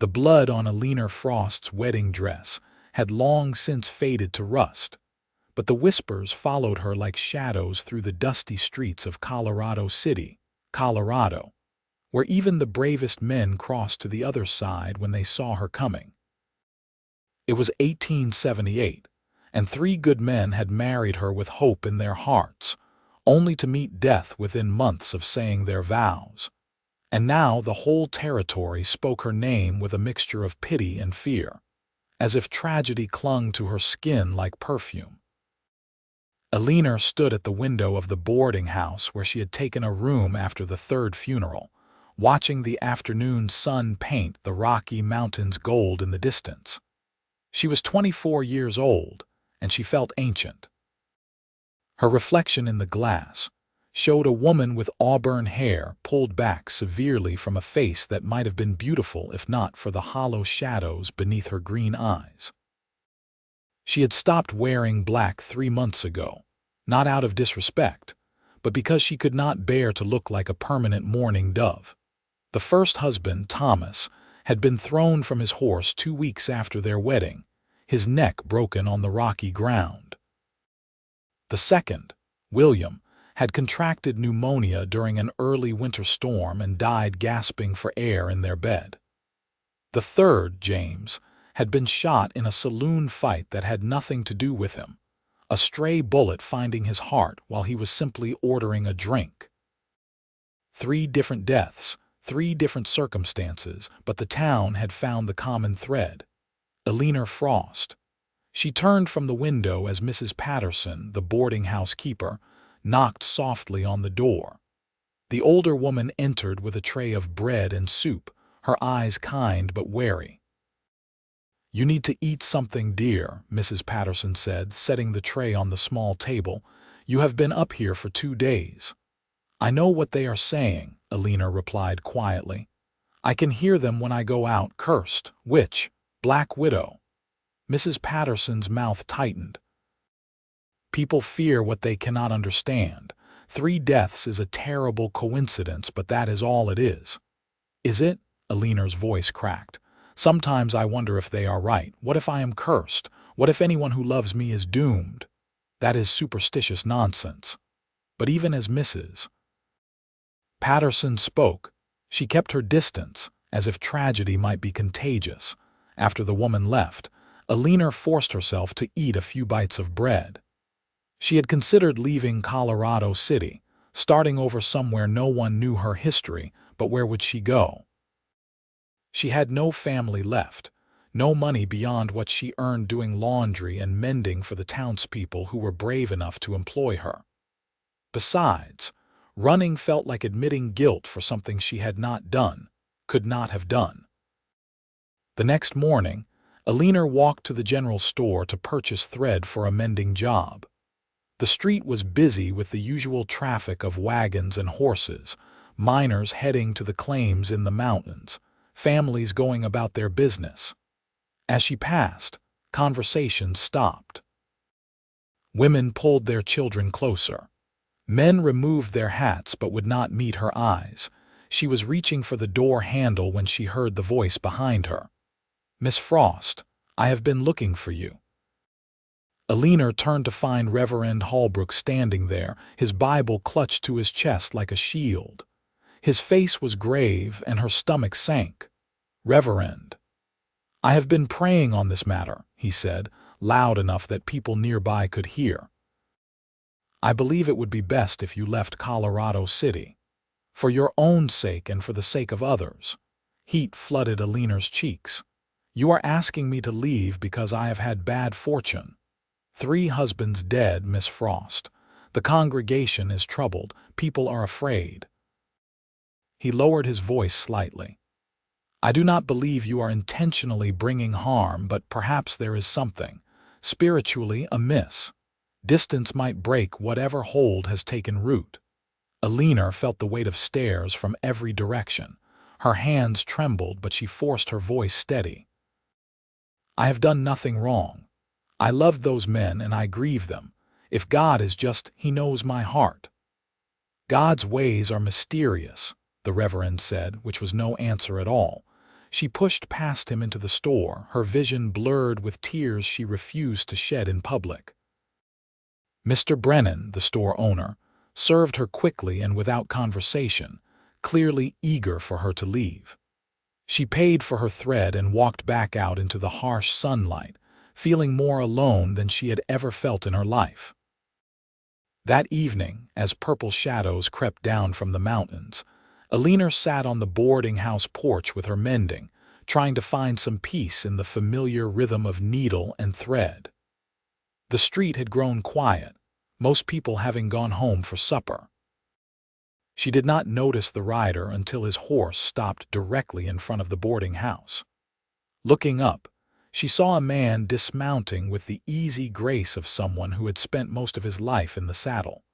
The blood on Eleanor Frost's wedding dress had long since faded to rust, but the whispers followed her like shadows through the dusty streets of Colorado City, Colorado, where even the bravest men crossed to the other side when they saw her coming. It was 1878, and three good men had married her with hope in their hearts, only to meet death within months of saying their vows. And now the whole territory spoke her name with a mixture of pity and fear, as if tragedy clung to her skin like perfume. Eleanor stood at the window of the boarding house where she had taken a room after the third funeral, watching the afternoon sun paint the Rocky Mountains gold in the distance. She was 24 years old, and she felt ancient. Her reflection in the glass showed a woman with auburn hair pulled back severely from a face that might have been beautiful if not for the hollow shadows beneath her green eyes. She had stopped wearing black 3 months ago, not out of disrespect, but because she could not bear to look like a permanent mourning dove. The first husband, Thomas, had been thrown from his horse 2 weeks after their wedding, his neck broken on the rocky ground. The second, William, had contracted pneumonia during an early winter storm and died gasping for air in their bed. The third, James, had been shot in a saloon fight that had nothing to do with him, a stray bullet finding his heart while he was simply ordering a drink. 3 different deaths, 3 different circumstances, but the town had found the common thread: Eleanor Frost. She turned from the window as Mrs. Patterson, the boarding house keeper, knocked softly on the door. The older woman entered with a tray of bread and soup, her eyes kind but wary. "You need to eat something, dear," Mrs. Patterson said, setting the tray on the small table. "You have been up here for 2 days." "I know what they are saying," Eleanor replied quietly. "I can hear them when I go out. Cursed witch, black widow." Mrs. Patterson's mouth tightened. "People fear what they cannot understand. 3 deaths is a terrible coincidence, but that is all it is." "Is it?" Eleanor's voice cracked. "Sometimes I wonder if they are right. What if I am cursed? What if anyone who loves me is doomed? That is superstitious nonsense." But even as Mrs. Patterson spoke, she kept her distance, as if tragedy might be contagious. After the woman left, Eleanor forced herself to eat a few bites of bread. She had considered leaving Colorado City, starting over somewhere no one knew her history, but where would she go? She had no family left, no money beyond what she earned doing laundry and mending for the townspeople who were brave enough to employ her. Besides, running felt like admitting guilt for something she had not done, could not have done. The next morning, Eleanor walked to the general store to purchase thread for a mending job. The street was busy with the usual traffic of wagons and horses, miners heading to the claims in the mountains, families going about their business. As she passed, conversation stopped. Women pulled their children closer. Men removed their hats but would not meet her eyes. She was reaching for the door handle when she heard the voice behind her. "Miss Frost, I have been looking for you." Eleanor turned to find Reverend Holbrook standing there, his Bible clutched to his chest like a shield. His face was grave and her stomach sank. "Reverend, I have been praying on this matter," he said, loud enough that people nearby could hear. "I believe it would be best if you left Colorado City. For your own sake and for the sake of others." Heat flooded Eleanor's cheeks. "You are asking me to leave because I have had bad fortune. 3 husbands dead, Miss Frost. The congregation is troubled. People are afraid." He lowered his voice slightly. "I do not believe you are intentionally bringing harm, but perhaps there is something, spiritually, amiss. Distance might break whatever hold has taken root." Eleanor felt the weight of stares from every direction. Her hands trembled, but she forced her voice steady. "I have done nothing wrong. I loved those men and I grieve them. If God is just, He knows my heart." "God's ways are mysterious," the Reverend said, which was no answer at all. She pushed past him into the store, her vision blurred with tears she refused to shed in public. Mr. Brennan, the store owner, served her quickly and without conversation, clearly eager for her to leave. She paid for her thread and walked back out into the harsh sunlight, feeling more alone than she had ever felt in her life. That evening, as purple shadows crept down from the mountains, Eleanor sat on the boarding house porch with her mending, trying to find some peace in the familiar rhythm of needle and thread. The street had grown quiet, most people having gone home for supper. She did not notice the rider until his horse stopped directly in front of the boarding house. Looking up, she saw a man dismounting with the easy grace of someone who had spent most of his life in the saddle.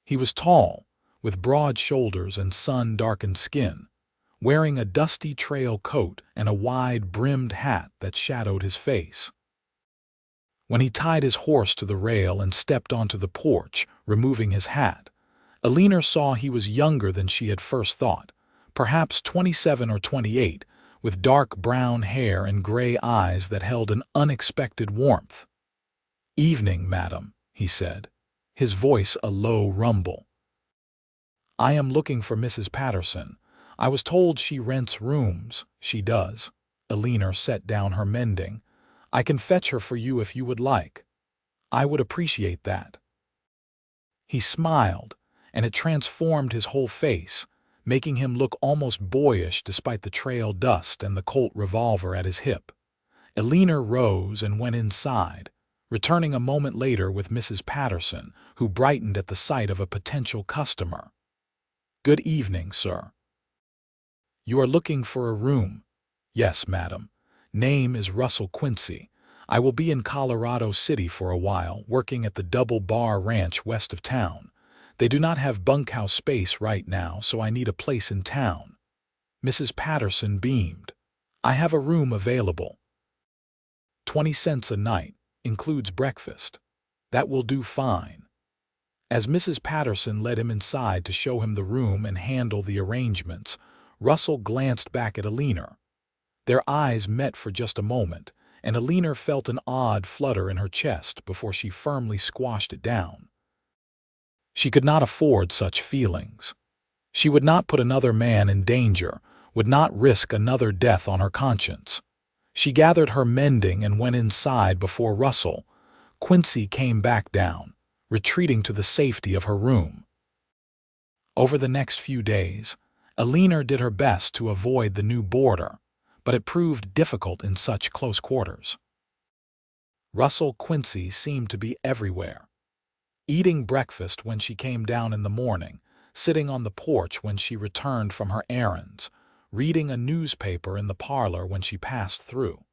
He was tall, with broad shoulders and sun-darkened skin, wearing a dusty trail coat and a wide-brimmed hat that shadowed his face. When he tied his horse to the rail and stepped onto the porch, removing his hat, Eleanor saw he was younger than she had first thought, perhaps 27 or 28, with dark brown hair and gray eyes that held an unexpected warmth. "Evening, madam," he said, his voice a low rumble. "I am looking for Mrs. Patterson. I was told she rents rooms." "She does." Eleanor set down her mending. "I can fetch her for you if you would like." "I would appreciate that." He smiled, and it transformed his whole face, making him look almost boyish despite the trail dust and the Colt revolver at his hip. Eleanor rose and went inside, returning a moment later with Mrs. Patterson, who brightened at the sight of a potential customer. "Good evening, sir." "You are looking for a room?" "Yes, madam. Name is Russell Quincy. I will be in Colorado City for a while, working at the Double Bar Ranch west of town. They do not have bunkhouse space right now, so I need a place in town." Mrs. Patterson beamed. "I have a room available. 20 cents a night, includes breakfast. That will do fine." As Mrs. Patterson led him inside to show him the room and handle the arrangements, Russell glanced back at Eleanor. Their eyes met for just a moment, and Eleanor felt an odd flutter in her chest before she firmly squashed it down. She could not afford such feelings. She would not put another man in danger, would not risk another death on her conscience. She gathered her mending and went inside before Russell Quincy came back down, retreating to the safety of her room. Over the next few days, Eleanor did her best to avoid the new boarder, but it proved difficult in such close quarters. Russell Quincy seemed to be everywhere. Eating breakfast when she came down in the morning, sitting on the porch when she returned from her errands, reading a newspaper in the parlor when she passed through.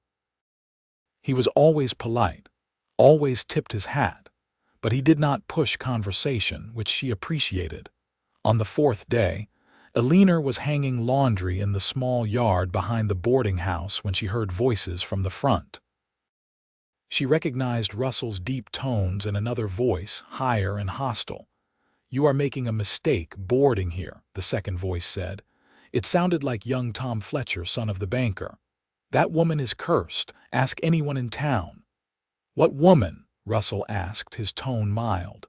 He was always polite, always tipped his hat, but he did not push conversation, which she appreciated. On the fourth day, Eleanor was hanging laundry in the small yard behind the boarding house when she heard voices from the front. She recognized Russell's deep tones and another voice, higher and hostile. "You are making a mistake boarding here," the second voice said. It sounded like young Tom Fletcher, son of the banker. "That woman is cursed. Ask anyone in town." "What woman?" Russell asked, his tone mild.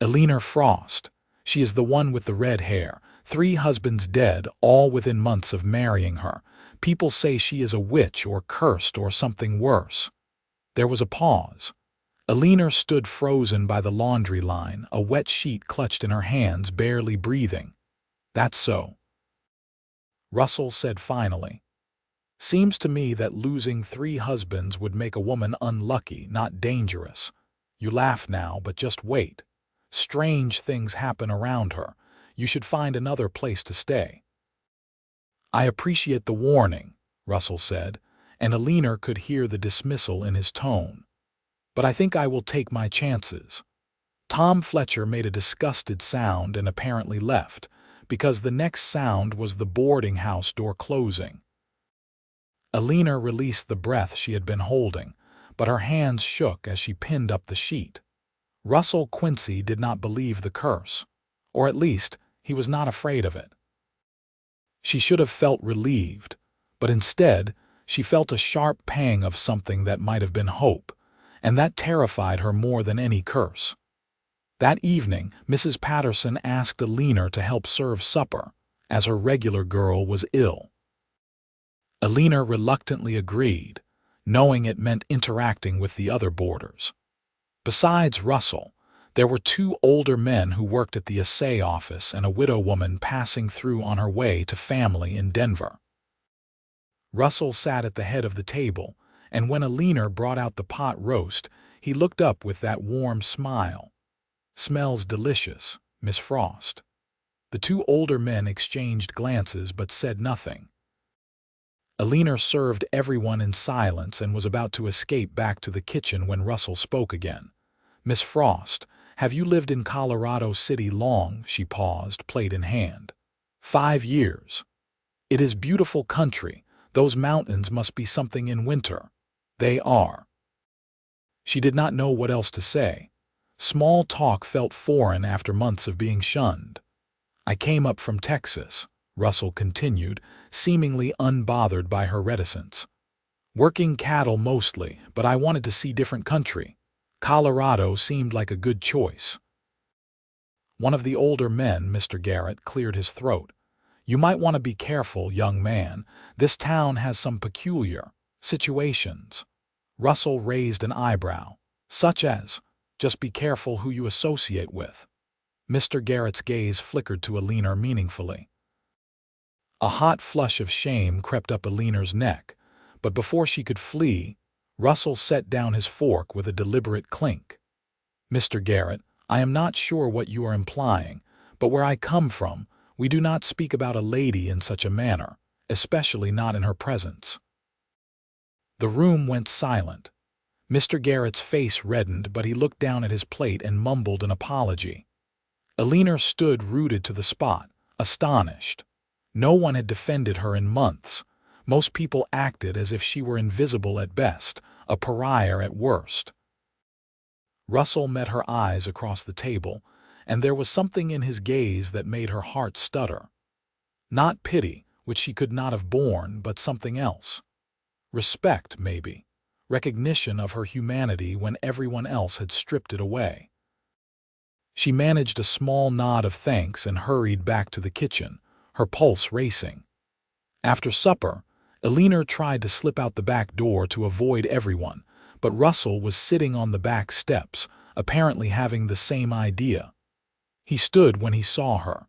"Eleanor Frost. She is the one with the red hair. 3 husbands dead, all within months of marrying her. People say she is a witch or cursed or something worse." There was a pause. Eleanor stood frozen by the laundry line, a wet sheet clutched in her hands, barely breathing. "That's so," Russell said finally. "Seems to me that losing 3 husbands would make a woman unlucky, not dangerous. You laugh now, but just wait. Strange things happen around her. You should find another place to stay." "I appreciate the warning," Russell said, and Eleanor could hear the dismissal in his tone. "But I think I will take my chances." Tom Fletcher made a disgusted sound and apparently left, because the next sound was the boarding house door closing. Eleanor released the breath she had been holding, but her hands shook as she pinned up the sheet. Russell Quincy did not believe the curse, or at least he was not afraid of it. She should have felt relieved, but instead, she felt a sharp pang of something that might have been hope, and that terrified her more than any curse. That evening, Mrs. Patterson asked Eleanor to help serve supper, as her regular girl was ill. Eleanor reluctantly agreed, knowing it meant interacting with the other boarders. Besides Russell, there were two older men who worked at the assay office and a widow woman passing through on her way to family in Denver. Russell sat at the head of the table, and when Eleanor brought out the pot roast, he looked up with that warm smile. "Smells delicious, Miss Frost." The two older men exchanged glances but said nothing. Eleanor served everyone in silence and was about to escape back to the kitchen when Russell spoke again. "Miss Frost, have you lived in Colorado City long?" She paused, plate in hand. "5 years. It is beautiful country. Those mountains must be something in winter." "They are." She did not know what else to say. Small talk felt foreign after months of being shunned. "I came up from Texas," Russell continued, seemingly unbothered by her reticence. "Working cattle mostly, but I wanted to see different country. Colorado seemed like a good choice." One of the older men, Mr. Garrett, cleared his throat. "You might want to be careful, young man. This town has some peculiar situations." Russell raised an eyebrow. "Such as?" "Just be careful who you associate with." Mr. Garrett's gaze flickered to Eleanor meaningfully. A hot flush of shame crept up Eleanor's neck, but before she could flee, Russell set down his fork with a deliberate clink. "Mr. Garrett, I am not sure what you are implying, but where I come from, we do not speak about a lady in such a manner, especially not in her presence." The room went silent. Mr. Garrett's face reddened, but he looked down at his plate and mumbled an apology. Eleanor stood rooted to the spot, astonished. No one had defended her in months. Most people acted as if she were invisible at best, a pariah at worst. Russell met her eyes across the table, and there was something in his gaze that made her heart stutter. Not pity, which she could not have borne, but something else. Respect, maybe. Recognition of her humanity when everyone else had stripped it away. She managed a small nod of thanks and hurried back to the kitchen, her pulse racing. After supper, Eleanor tried to slip out the back door to avoid everyone, but Russell was sitting on the back steps, apparently having the same idea. He stood when he saw her.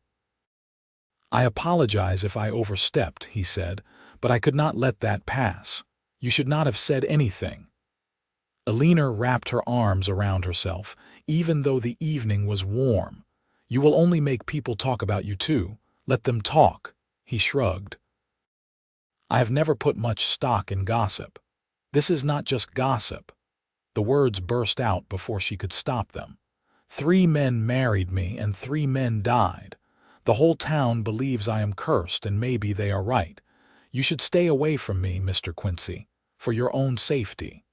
"I apologize if I overstepped," he said, "but I could not let that pass. You should not have said anything." Eleanor wrapped her arms around herself, even though the evening was warm. "You will only make people talk about you too. Let them talk," he shrugged. "I have never put much stock in gossip. This is not just gossip." The words burst out before she could stop them. 3 men married me and 3 men died. The whole town believes I am cursed, and maybe they are right. You should stay away from me, Mr. Quincy, for your own safety."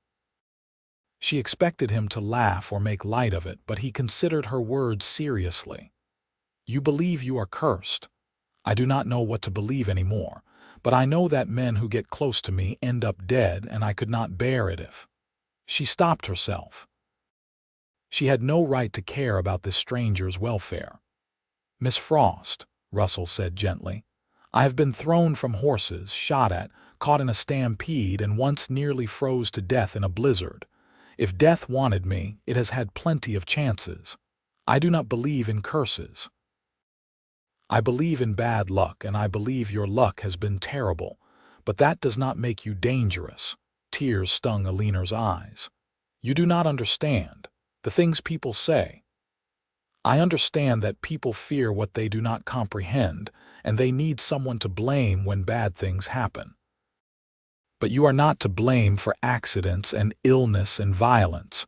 She expected him to laugh or make light of it, but he considered her words seriously. "You believe you are cursed. I do not know what to believe anymore, but I know that men who get close to me end up dead, and I could not bear it if—" She stopped herself. She had no right to care about this stranger's welfare. "Miss Frost," Russell said gently, "I have been thrown from horses, shot at, caught in a stampede, and once nearly froze to death in a blizzard. If death wanted me, it has had plenty of chances. I do not believe in curses. I believe in bad luck, and I believe your luck has been terrible, but that does not make you dangerous." Tears stung Eleanor's eyes. "You do not understand. The things people say. I understand that people fear what they do not comprehend, and they need someone to blame when bad things happen. But you are not to blame for accidents and illness and violence.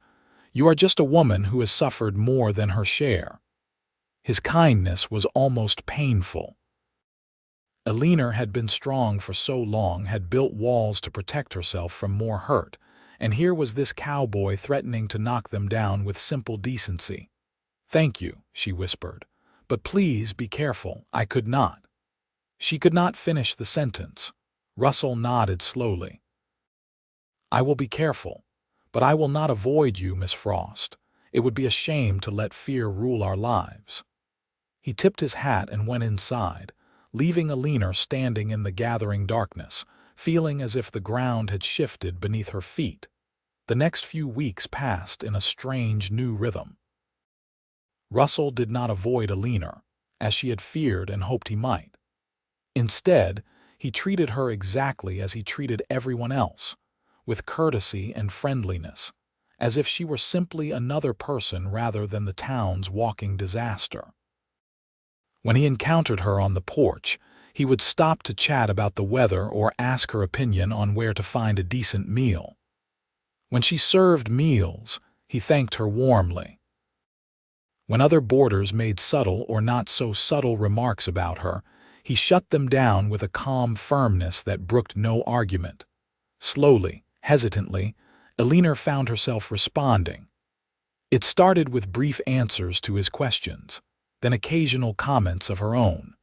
You are just a woman who has suffered more than her share." His kindness was almost painful. Eleanor had been strong for so long, had built walls to protect herself from more hurt, and here was this cowboy threatening to knock them down with simple decency. "Thank you," she whispered, "but please be careful. I could not." She could not finish the sentence. Russell nodded slowly. "I will be careful, but I will not avoid you, Miss Frost. It would be a shame to let fear rule our lives." He tipped his hat and went inside, leaving Eleanor standing in the gathering darkness, feeling as if the ground had shifted beneath her feet. The next few weeks passed in a strange new rhythm. Russell did not avoid Eleanor, as she had feared and hoped he might. Instead, he treated her exactly as he treated everyone else, with courtesy and friendliness, as if she were simply another person rather than the town's walking disaster. When he encountered her on the porch, he would stop to chat about the weather or ask her opinion on where to find a decent meal. When she served meals, he thanked her warmly. When other boarders made subtle or not so subtle remarks about her, he shut them down with a calm firmness that brooked no argument. Slowly, hesitantly, Eleanor found herself responding. It started with brief answers to his questions, then occasional comments of her own.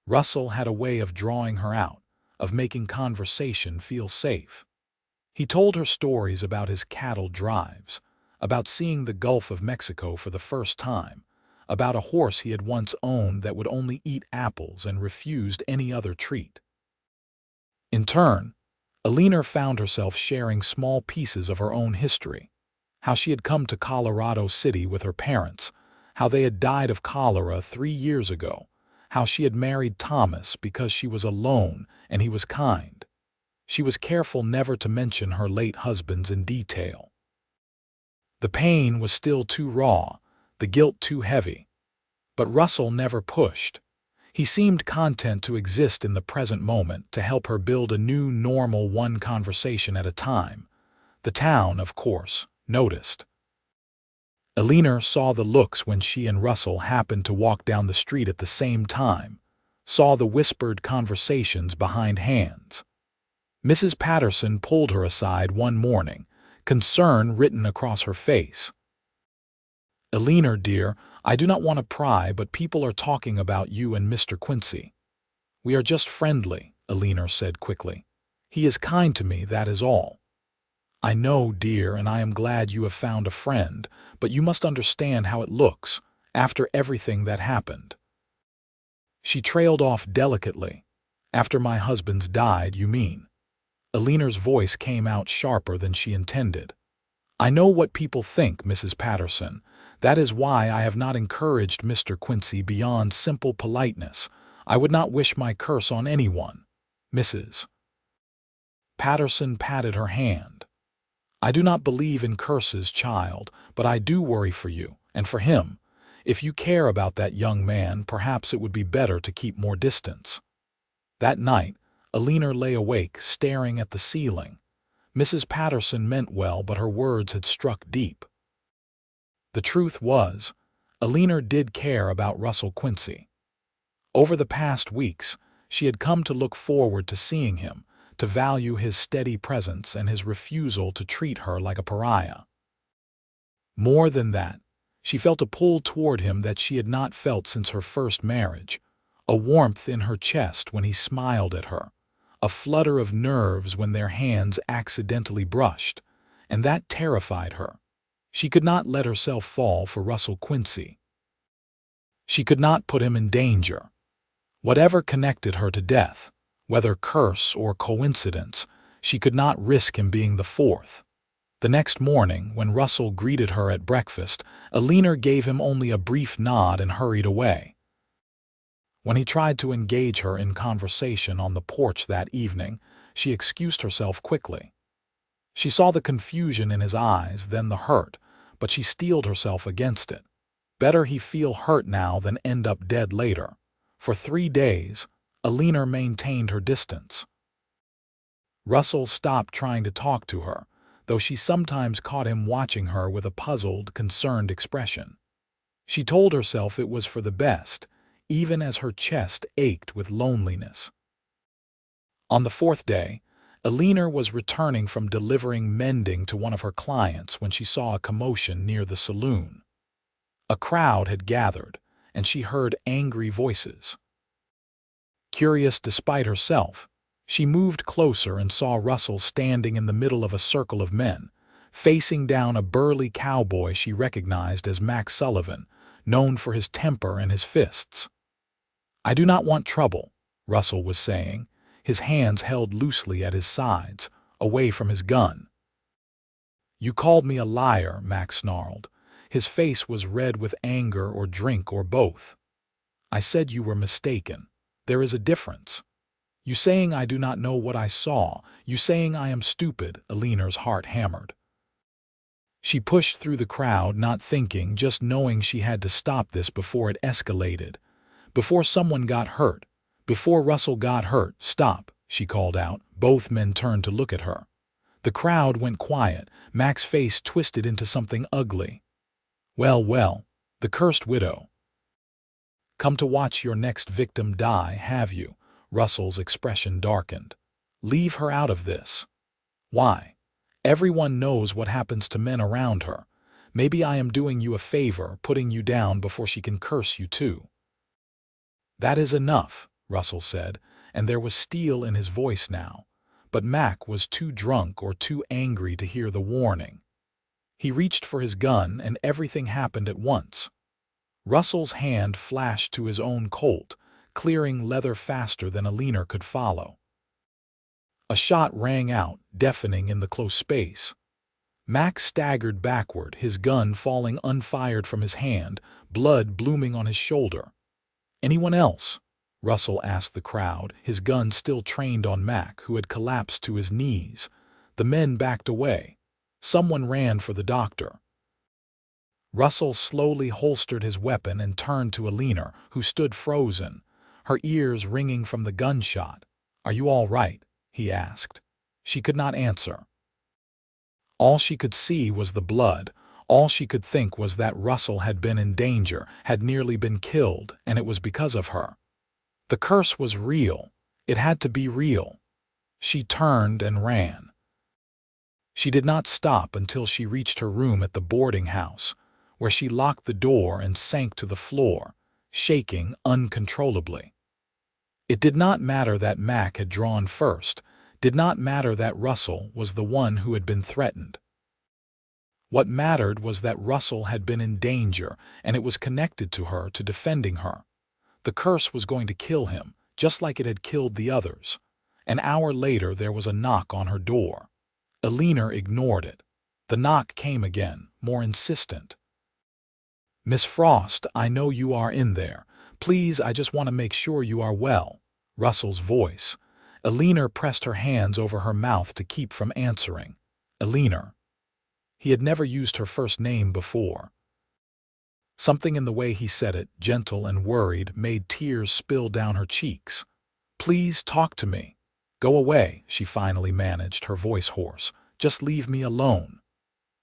Russell had a way of drawing her out, of making conversation feel safe. He told her stories about his cattle drives, about seeing the Gulf of Mexico for the first time, about a horse he had once owned that would only eat apples and refused any other treat. In turn, Eleanor found herself sharing small pieces of her own history, how she had come to Colorado City with her parents, how they had died of cholera 3 years ago, how she had married Thomas because she was alone and he was kind. She was careful never to mention her late husbands in detail. The pain was still too raw, the guilt too heavy. But Russell never pushed. He seemed content to exist in the present moment to help her build a new normal one conversation at a time. The town, of course, noticed. Eleanor saw the looks when she and Russell happened to walk down the street at the same time, saw the whispered conversations behind hands. Mrs. Patterson pulled her aside one morning, concern written across her face. "Eleanor, dear, I do not want to pry, but people are talking about you and Mr. Quincy." "We are just friendly," Eleanor said quickly. "He is kind to me, that is all." "I know, dear, and I am glad you have found a friend, but you must understand how it looks, after everything that happened." She trailed off delicately. "After my husband's died, you mean?" Eleanor's voice came out sharper than she intended. "I know what people think, Mrs. Patterson. That is why I have not encouraged Mr. Quincy beyond simple politeness. I would not wish my curse on anyone." Mrs. Patterson patted her hand. "I do not believe in curses, child, but I do worry for you, and for him. If you care about that young man, perhaps it would be better to keep more distance." That night, Eleanor lay awake, staring at the ceiling. Mrs. Patterson meant well, but her words had struck deep. The truth was, Eleanor did care about Russell Quincy. Over the past weeks, she had come to look forward to seeing him, to value his steady presence and his refusal to treat her like a pariah. More than that, she felt a pull toward him that she had not felt since her first marriage, a warmth in her chest when he smiled at her, a flutter of nerves when their hands accidentally brushed, and that terrified her. She could not let herself fall for Russell Quincy. She could not put him in danger. Whatever connected her to death, whether curse or coincidence, she could not risk him being the fourth. The next morning, when Russell greeted her at breakfast, Eleanor gave him only a brief nod and hurried away. When he tried to engage her in conversation on the porch that evening, she excused herself quickly. She saw the confusion in his eyes, then the hurt, but she steeled herself against it. Better he feel hurt now than end up dead later. For 3 days, Eleanor maintained her distance. Russell stopped trying to talk to her, though she sometimes caught him watching her with a puzzled, concerned expression. She told herself it was for the best, even as her chest ached with loneliness. On the 4th day, Eleanor was returning from delivering mending to one of her clients when she saw a commotion near the saloon. A crowd had gathered, and she heard angry voices. Curious despite herself, she moved closer and saw Russell standing in the middle of a circle of men, facing down a burly cowboy she recognized as Mac Sullivan, known for his temper and his fists. "I do not want trouble," Russell was saying, his hands held loosely at his sides, away from his gun. "You called me a liar," Mac snarled. His face was red with anger or drink or both. "I said you were mistaken. There is a difference. You saying I do not know what I saw, you saying I am stupid," Eleanor's heart hammered. She pushed through the crowd, not thinking, just knowing she had to stop this before it escalated. Before someone got hurt. Before Russell got hurt. "Stop," she called out. Both men turned to look at her. The crowd went quiet, Mac's face twisted into something ugly. "Well, well, the cursed widow. Come to watch your next victim die, have you?" Russell's expression darkened. "Leave her out of this." "Why? Everyone knows what happens to men around her. Maybe I am doing you a favor, putting you down before she can curse you too." "That is enough," Russell said, and there was steel in his voice now. But Mac was too drunk or too angry to hear the warning. He reached for his gun, and everything happened at once. Russell's hand flashed to his own Colt, clearing leather faster than Eleanor could follow. A shot rang out, deafening in the close space. Mac staggered backward, his gun falling unfired from his hand, blood blooming on his shoulder. "Anyone else?" Russell asked the crowd, his gun still trained on Mac, who had collapsed to his knees. The men backed away. Someone ran for the doctor. Russell slowly holstered his weapon and turned to Eleanor, who stood frozen, her ears ringing from the gunshot. "Are you all right?" he asked. She could not answer. All she could see was the blood. All she could think was that Russell had been in danger, had nearly been killed, and it was because of her. The curse was real. It had to be real. She turned and ran. She did not stop until she reached her room at the boarding house, where she locked the door and sank to the floor, shaking uncontrollably. It did not matter that Mac had drawn first, did not matter that Russell was the one who had been threatened. What mattered was that Russell had been in danger, and it was connected to her, to defending her. The curse was going to kill him, just like it had killed the others. An hour later there was a knock on her door. Eleanor ignored it. The knock came again, more insistent. "Miss Frost, I know you are in there. Please, I just want to make sure you are well." Russell's voice. Eleanor pressed her hands over her mouth to keep from answering. Eleanor. He had never used her first name before. Something in the way he said it, gentle and worried, made tears spill down her cheeks. "Please talk to me." "Go away," she finally managed, her voice hoarse. "Just leave me alone."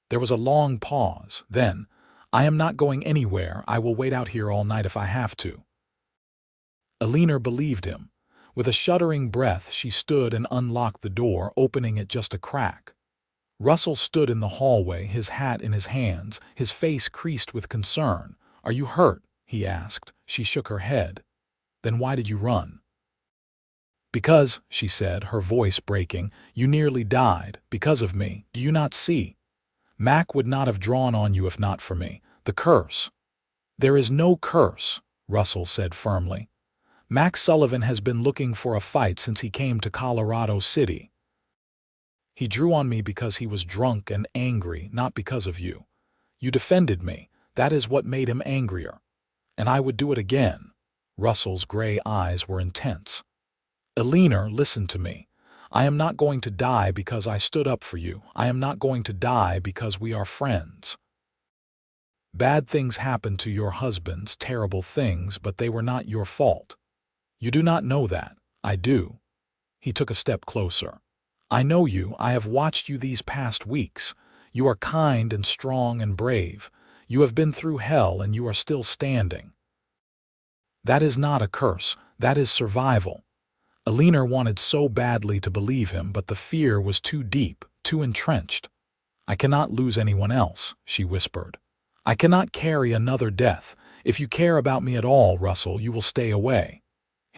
There was a long pause. Then, "I am not going anywhere. I will wait out here all night if I have to." Eleanor believed him. With a shuddering breath, she stood and unlocked the door, opening it just a crack. Russell stood in the hallway, his hat in his hands, his face creased with concern. "Are you hurt?" he asked. She shook her head. "Then why did you run?" "Because," she said, her voice breaking, "you nearly died. Because of me. Do you not see? Mac would not have drawn on you if not for me. The curse." "There is no curse," Russell said firmly. "Mac Sullivan has been looking for a fight since he came to Colorado City. He drew on me because he was drunk and angry, not because of you. You defended me. That is what made him angrier. And I would do it again." Russell's gray eyes were intense. "Eleanor, listen to me. I am not going to die because I stood up for you. I am not going to die because we are friends. Bad things happened to your husbands, terrible things, but they were not your fault. You do not know that. I do." He took a step closer. "I know you. I have watched you these past weeks. You are kind and strong and brave. You have been through hell and you are still standing. That is not a curse. That is survival." Eleanor wanted so badly to believe him, but the fear was too deep, too entrenched. "I cannot lose anyone else," she whispered. "I cannot carry another death. If you care about me at all, Russell, you will stay away."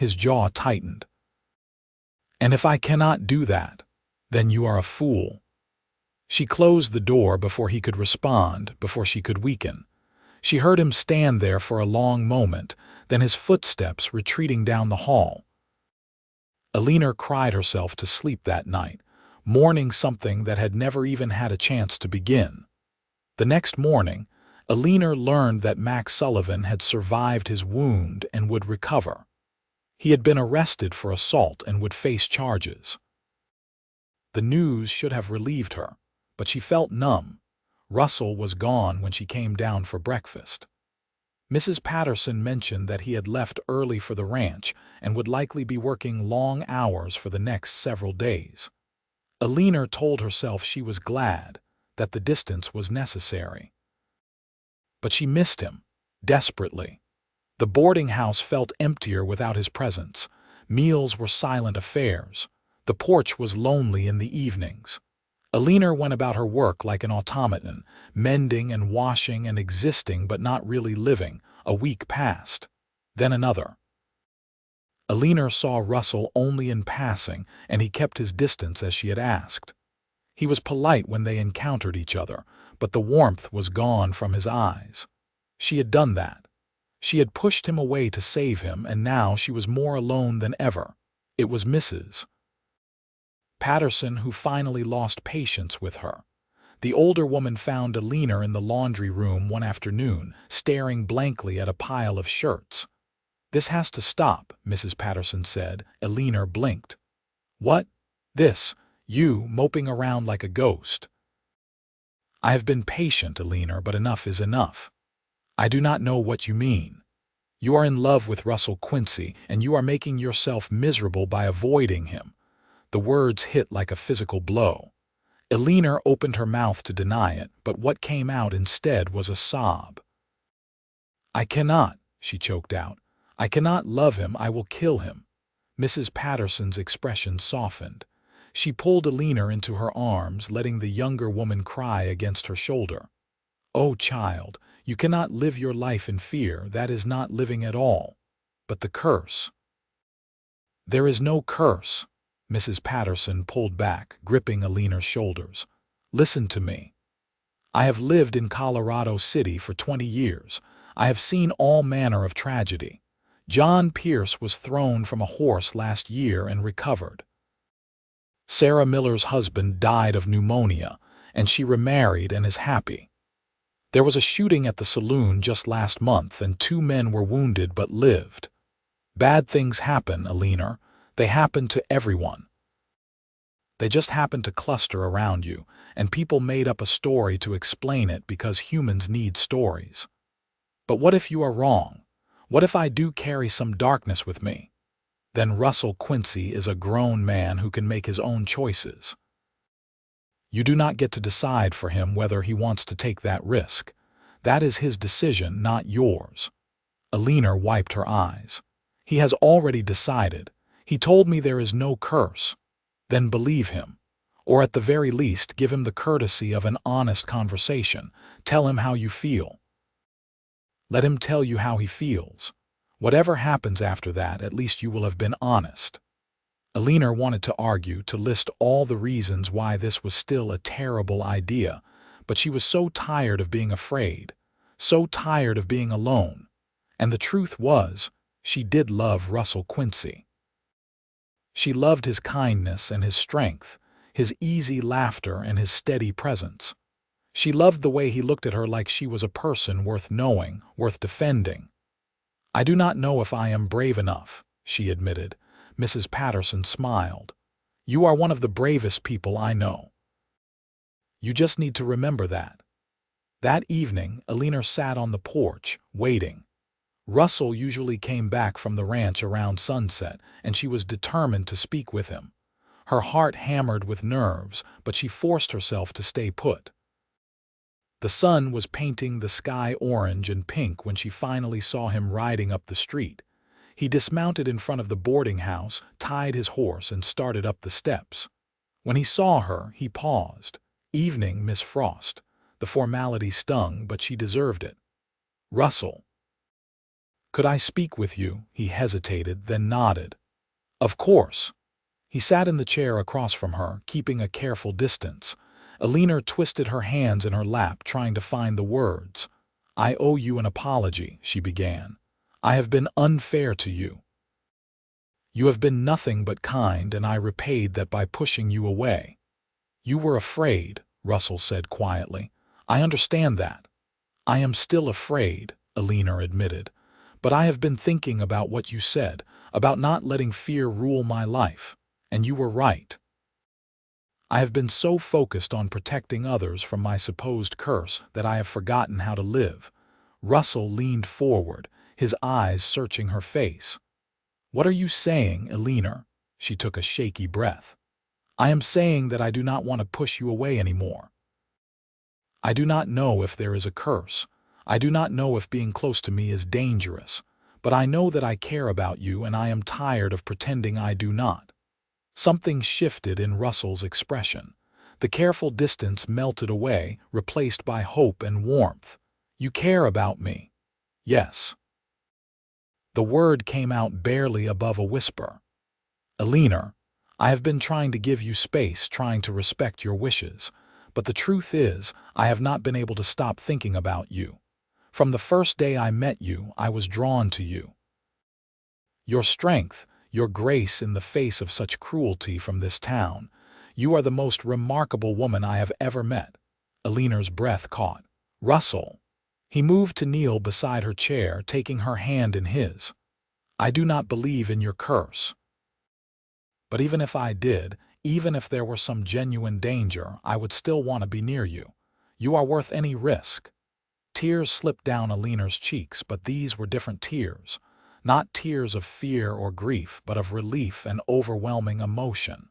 His jaw tightened. "And if I cannot do that, then you are a fool." She closed the door before he could respond, before she could weaken. She heard him stand there for a long moment, then his footsteps retreating down the hall. Eleanor cried herself to sleep that night, mourning something that had never even had a chance to begin. The next morning, Eleanor learned that Max Sullivan had survived his wound and would recover. He had been arrested for assault and would face charges. The news should have relieved her, but she felt numb. Russell was gone when she came down for breakfast. Mrs. Patterson mentioned that he had left early for the ranch and would likely be working long hours for the next several days. Eleanor told herself she was glad, that the distance was necessary. But she missed him, desperately. The boarding house felt emptier without his presence. Meals were silent affairs. The porch was lonely in the evenings. Eleanor went about her work like an automaton, mending and washing and existing but not really living. A week passed. Then another. Eleanor saw Russell only in passing, and he kept his distance as she had asked. He was polite when they encountered each other, but the warmth was gone from his eyes. She had done that. She had pushed him away to save him, and now she was more alone than ever. It was Mrs. Patterson who finally lost patience with her. The older woman found Eleanor in the laundry room one afternoon, staring blankly at a pile of shirts. "This has to stop," Mrs. Patterson said. Eleanor blinked. "What? This? You moping around like a ghost?" "I have been patient, Eleanor, but enough is enough." "I do not know what you mean." "You are in love with Russell Quincy, and you are making yourself miserable by avoiding him." The words hit like a physical blow. Eleanor opened her mouth to deny it, but what came out instead was a sob. "I cannot," she choked out. "I cannot love him. I will kill him." Mrs. Patterson's expression softened. She pulled Eleanor into her arms, letting the younger woman cry against her shoulder. "Oh, child, you cannot live your life in fear. That is not living at all. But the curse." "There is no curse." Mrs. Patterson pulled back, gripping Eleanor's shoulders. "Listen to me. I have lived in Colorado City for 20 years. I have seen all manner of tragedy. John Pierce was thrown from a horse last year and recovered. Sarah Miller's husband died of pneumonia, and she remarried and is happy. There was a shooting at the saloon just last month, and 2 men were wounded but lived. Bad things happen, Eleanor. They happen to everyone. They just happen to cluster around you, and people made up a story to explain it because humans need stories. But what if you are wrong? What if I do carry some darkness with me? Then Russell Quincy is a grown man who can make his own choices. You do not get to decide for him whether he wants to take that risk. That is his decision, not yours." Eleanor wiped her eyes. "He has already decided. He told me there is no curse." "Then believe him. Or at the very least, give him the courtesy of an honest conversation. Tell him how you feel. Let him tell you how he feels. Whatever happens after that, at least you will have been honest." Eleanor wanted to argue, to list all the reasons why this was still a terrible idea, but she was so tired of being afraid, so tired of being alone. And the truth was, she did love Russell Quincy. She loved his kindness and his strength, his easy laughter and his steady presence. She loved the way he looked at her like she was a person worth knowing, worth defending. "I do not know if I am brave enough," she admitted. Mrs. Patterson smiled. "You are one of the bravest people I know. You just need to remember that." That evening, Eleanor sat on the porch, waiting. Russell usually came back from the ranch around sunset, and she was determined to speak with him. Her heart hammered with nerves, but she forced herself to stay put. The sun was painting the sky orange and pink when she finally saw him riding up the street. He dismounted in front of the boarding house, tied his horse, and started up the steps. When he saw her, he paused. "Evening, Miss Frost." The formality stung, but she deserved it. "Russell." "Could I speak with you?" He hesitated, then nodded. "Of course." He sat in the chair across from her, keeping a careful distance. Eleanor twisted her hands in her lap, trying to find the words. "I owe you an apology," she began. "I have been unfair to you. You have been nothing but kind, and I repaid that by pushing you away." "You were afraid," Russell said quietly. "I understand that." "I am still afraid," Eleanor admitted. "But I have been thinking about what you said, about not letting fear rule my life. And you were right. I have been so focused on protecting others from my supposed curse that I have forgotten how to live." Russell leaned forward, his eyes searching her face. "What are you saying, Eleanor?" She took a shaky breath. "I am saying that I do not want to push you away anymore. I do not know if there is a curse. I do not know if being close to me is dangerous. But I know that I care about you, and I am tired of pretending I do not." Something shifted in Russell's expression. The careful distance melted away, replaced by hope and warmth. "You care about me?" "Yes." The word came out barely above a whisper. "Eleanor, I have been trying to give you space, trying to respect your wishes. But the truth is, I have not been able to stop thinking about you. From the first day I met you, I was drawn to you. Your strength, your grace in the face of such cruelty from this town. You are the most remarkable woman I have ever met." Eleanor's breath caught. "Russell." He moved to kneel beside her chair, taking her hand in his. "I do not believe in your curse. But even if I did, even if there were some genuine danger, I would still want to be near you. You are worth any risk." Tears slipped down Eleanor's cheeks, but these were different tears. Not tears of fear or grief, but of relief and overwhelming emotion.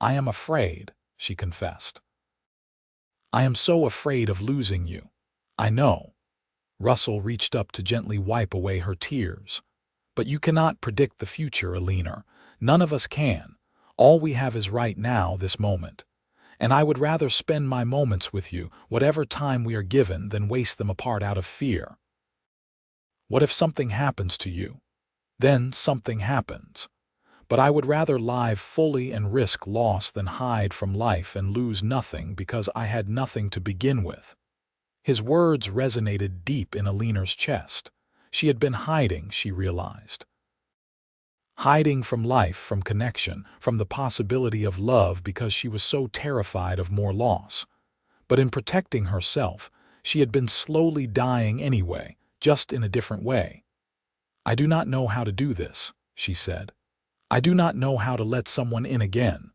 "I am afraid," she confessed. "I am so afraid of losing you." "I know." Russell reached up to gently wipe away her tears. "But you cannot predict the future, Eleanor. None of us can. All we have is right now, this moment. And I would rather spend my moments with you, whatever time we are given, than waste them apart out of fear. What if something happens to you? Then something happens. But I would rather live fully and risk loss than hide from life and lose nothing because I had nothing to begin with." His words resonated deep in Eleanor's chest. She had been hiding, she realized. Hiding from life, from connection, from the possibility of love because she was so terrified of more loss. But in protecting herself, she had been slowly dying anyway, just in a different way. "I do not know how to do this," she said. "I do not know how to let someone in again."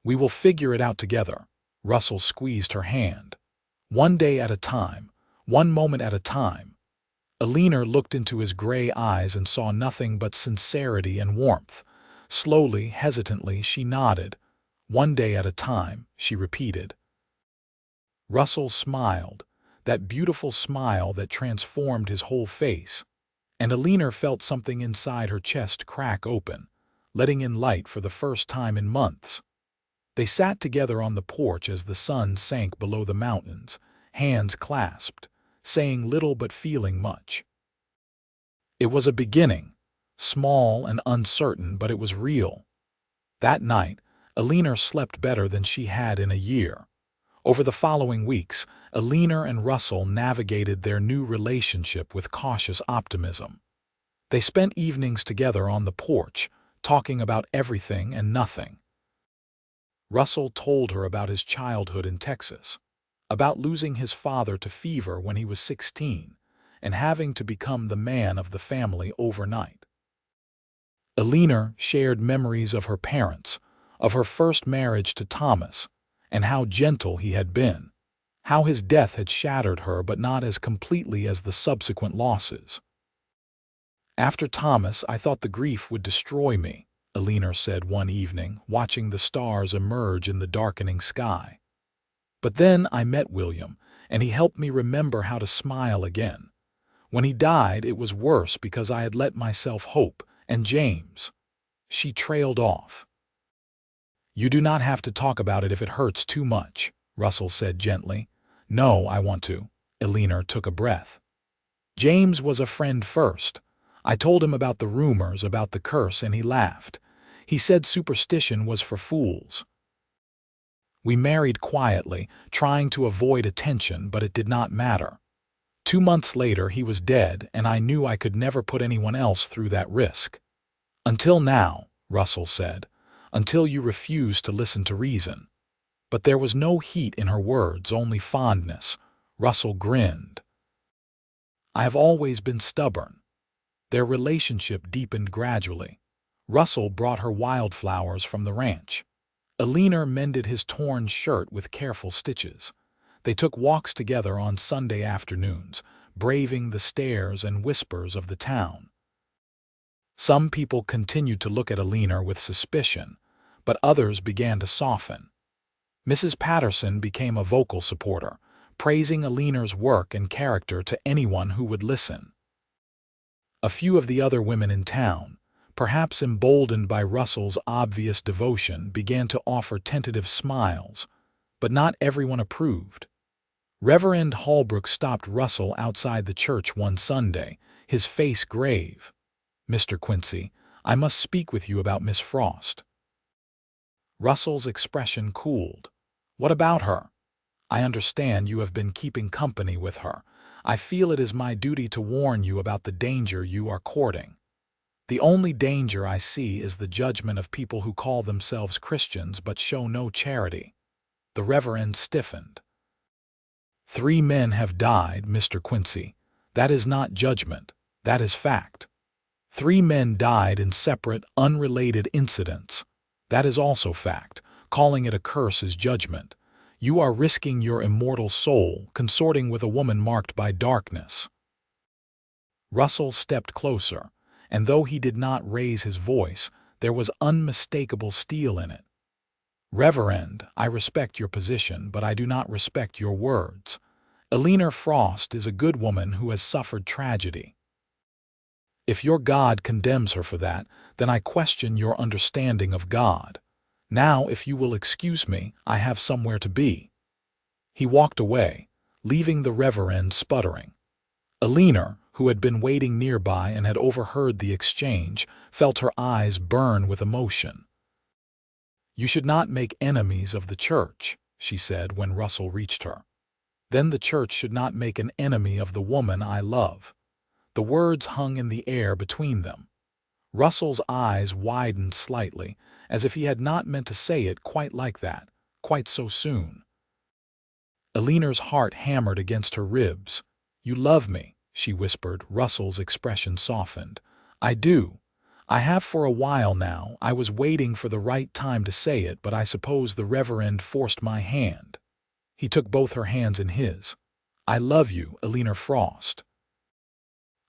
"We will figure it out together." Russell squeezed her hand. "One day at a time, one moment at a time." Eleanor looked into his gray eyes and saw nothing but sincerity and warmth. Slowly, hesitantly, she nodded. "One day at a time," she repeated. Russell smiled, that beautiful smile that transformed his whole face. And Eleanor felt something inside her chest crack open, letting in light for the first time in months. They sat together on the porch as the sun sank below the mountains, hands clasped, saying little but feeling much. It was a beginning, small and uncertain, but it was real. That night, Eleanor slept better than she had in a year. Over the following weeks, Eleanor and Russell navigated their new relationship with cautious optimism. They spent evenings together on the porch, talking about everything and nothing. Russell told her about his childhood in Texas, about losing his father to fever when he was 16, and having to become the man of the family overnight. Eleanor shared memories of her parents, of her first marriage to Thomas, and how gentle he had been, how his death had shattered her but not as completely as the subsequent losses. "After Thomas, I thought the grief would destroy me," Eleanor said one evening, watching the stars emerge in the darkening sky. "But then I met William, and he helped me remember how to smile again. When he died, it was worse because I had let myself hope, and James." She trailed off. "You do not have to talk about it if it hurts too much," Russell said gently. "No, I want to." Eleanor took a breath. James was a friend first. I told him about the rumors, about the curse, and he laughed. He said superstition was for fools. We married quietly, trying to avoid attention, but it did not matter. 2 months later, he was dead, and I knew I could never put anyone else through that risk. Until now, Russell said, until you refused to listen to reason. But there was no heat in her words, only fondness. Russell grinned. I have always been stubborn. Their relationship deepened gradually. Russell brought her wildflowers from the ranch. Eleanor mended his torn shirt with careful stitches. They took walks together on Sunday afternoons, braving the stares and whispers of the town. Some people continued to look at Eleanor with suspicion, but others began to soften. Mrs. Patterson became a vocal supporter, praising Eleanor's work and character to anyone who would listen. A few of the other women in town, perhaps emboldened by Russell's obvious devotion, began to offer tentative smiles, but not everyone approved. Reverend Holbrook stopped Russell outside the church one Sunday, his face grave. "Mr. Quincy, I must speak with you about Miss Frost." Russell's expression cooled. "What about her? I understand you have been keeping company with her. I feel it is my duty to warn you about the danger you are courting." "The only danger I see is the judgment of people who call themselves Christians but show no charity." The Reverend stiffened. "3 men have died, Mr. Quincy. That is not judgment, that is fact. 3 men died in separate, unrelated incidents. That is also fact. Calling it a curse is judgment. You are risking your immortal soul, consorting with a woman marked by darkness." Russell stepped closer, and though he did not raise his voice, there was unmistakable steel in it. "Reverend, I respect your position, but I do not respect your words. Eleanor Frost is a good woman who has suffered tragedy. If your God condemns her for that, then I question your understanding of God. Now, if you will excuse me, I have somewhere to be." He walked away, leaving the Reverend sputtering. Eleanor, who had been waiting nearby and had overheard the exchange, felt her eyes burn with emotion. "You should not make enemies of the church," she said when Russell reached her. "Then the church should not make an enemy of the woman I love." The words hung in the air between them. Russell's eyes widened slightly, as if he had not meant to say it quite like that, quite so soon. Eleanor's heart hammered against her ribs. "You love me," she whispered. Russell's expression softened. "I do. I have for a while now. I was waiting for the right time to say it, but I suppose the Reverend forced my hand." He took both her hands in his. "I love you, Eleanor Frost.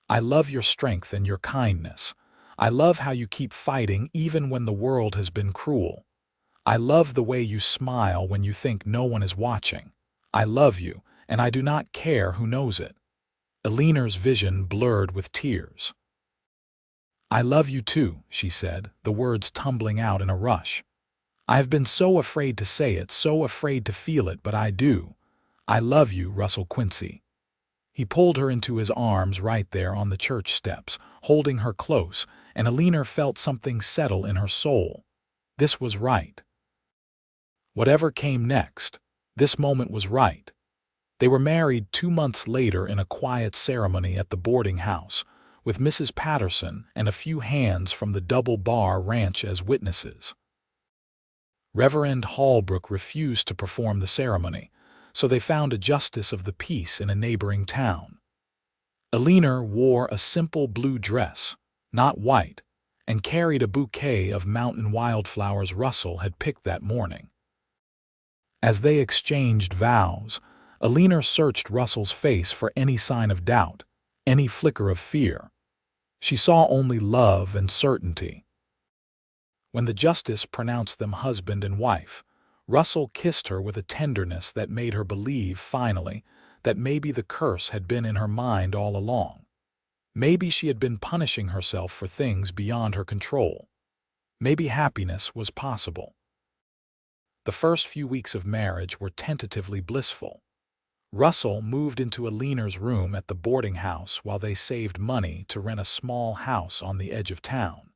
I love your strength and your kindness. I love how you keep fighting even when the world has been cruel. I love the way you smile when you think no one is watching. I love you, and I do not care who knows it." Eleanor's vision blurred with tears. "I love you too," she said, the words tumbling out in a rush. "I have been so afraid to say it, so afraid to feel it, but I do. I love you, Russell Quincy." He pulled her into his arms right there on the church steps, holding her close, and Eleanor felt something settle in her soul. This was right. Whatever came next, this moment was right. They were married 2 months later in a quiet ceremony at the boarding house, with Mrs. Patterson and a few hands from the Double Bar Ranch as witnesses. Reverend Holbrook refused to perform the ceremony, so they found a justice of the peace in a neighboring town. Eleanor wore a simple blue dress, not white, and carried a bouquet of mountain wildflowers Russell had picked that morning. As they exchanged vows, Eleanor searched Russell's face for any sign of doubt, any flicker of fear. She saw only love and certainty. When the justice pronounced them husband and wife, Russell kissed her with a tenderness that made her believe, finally, that maybe the curse had been in her mind all along. Maybe she had been punishing herself for things beyond her control. Maybe happiness was possible. The first few weeks of marriage were tentatively blissful. Russell moved into Eleanor's room at the boarding house while they saved money to rent a small house on the edge of town.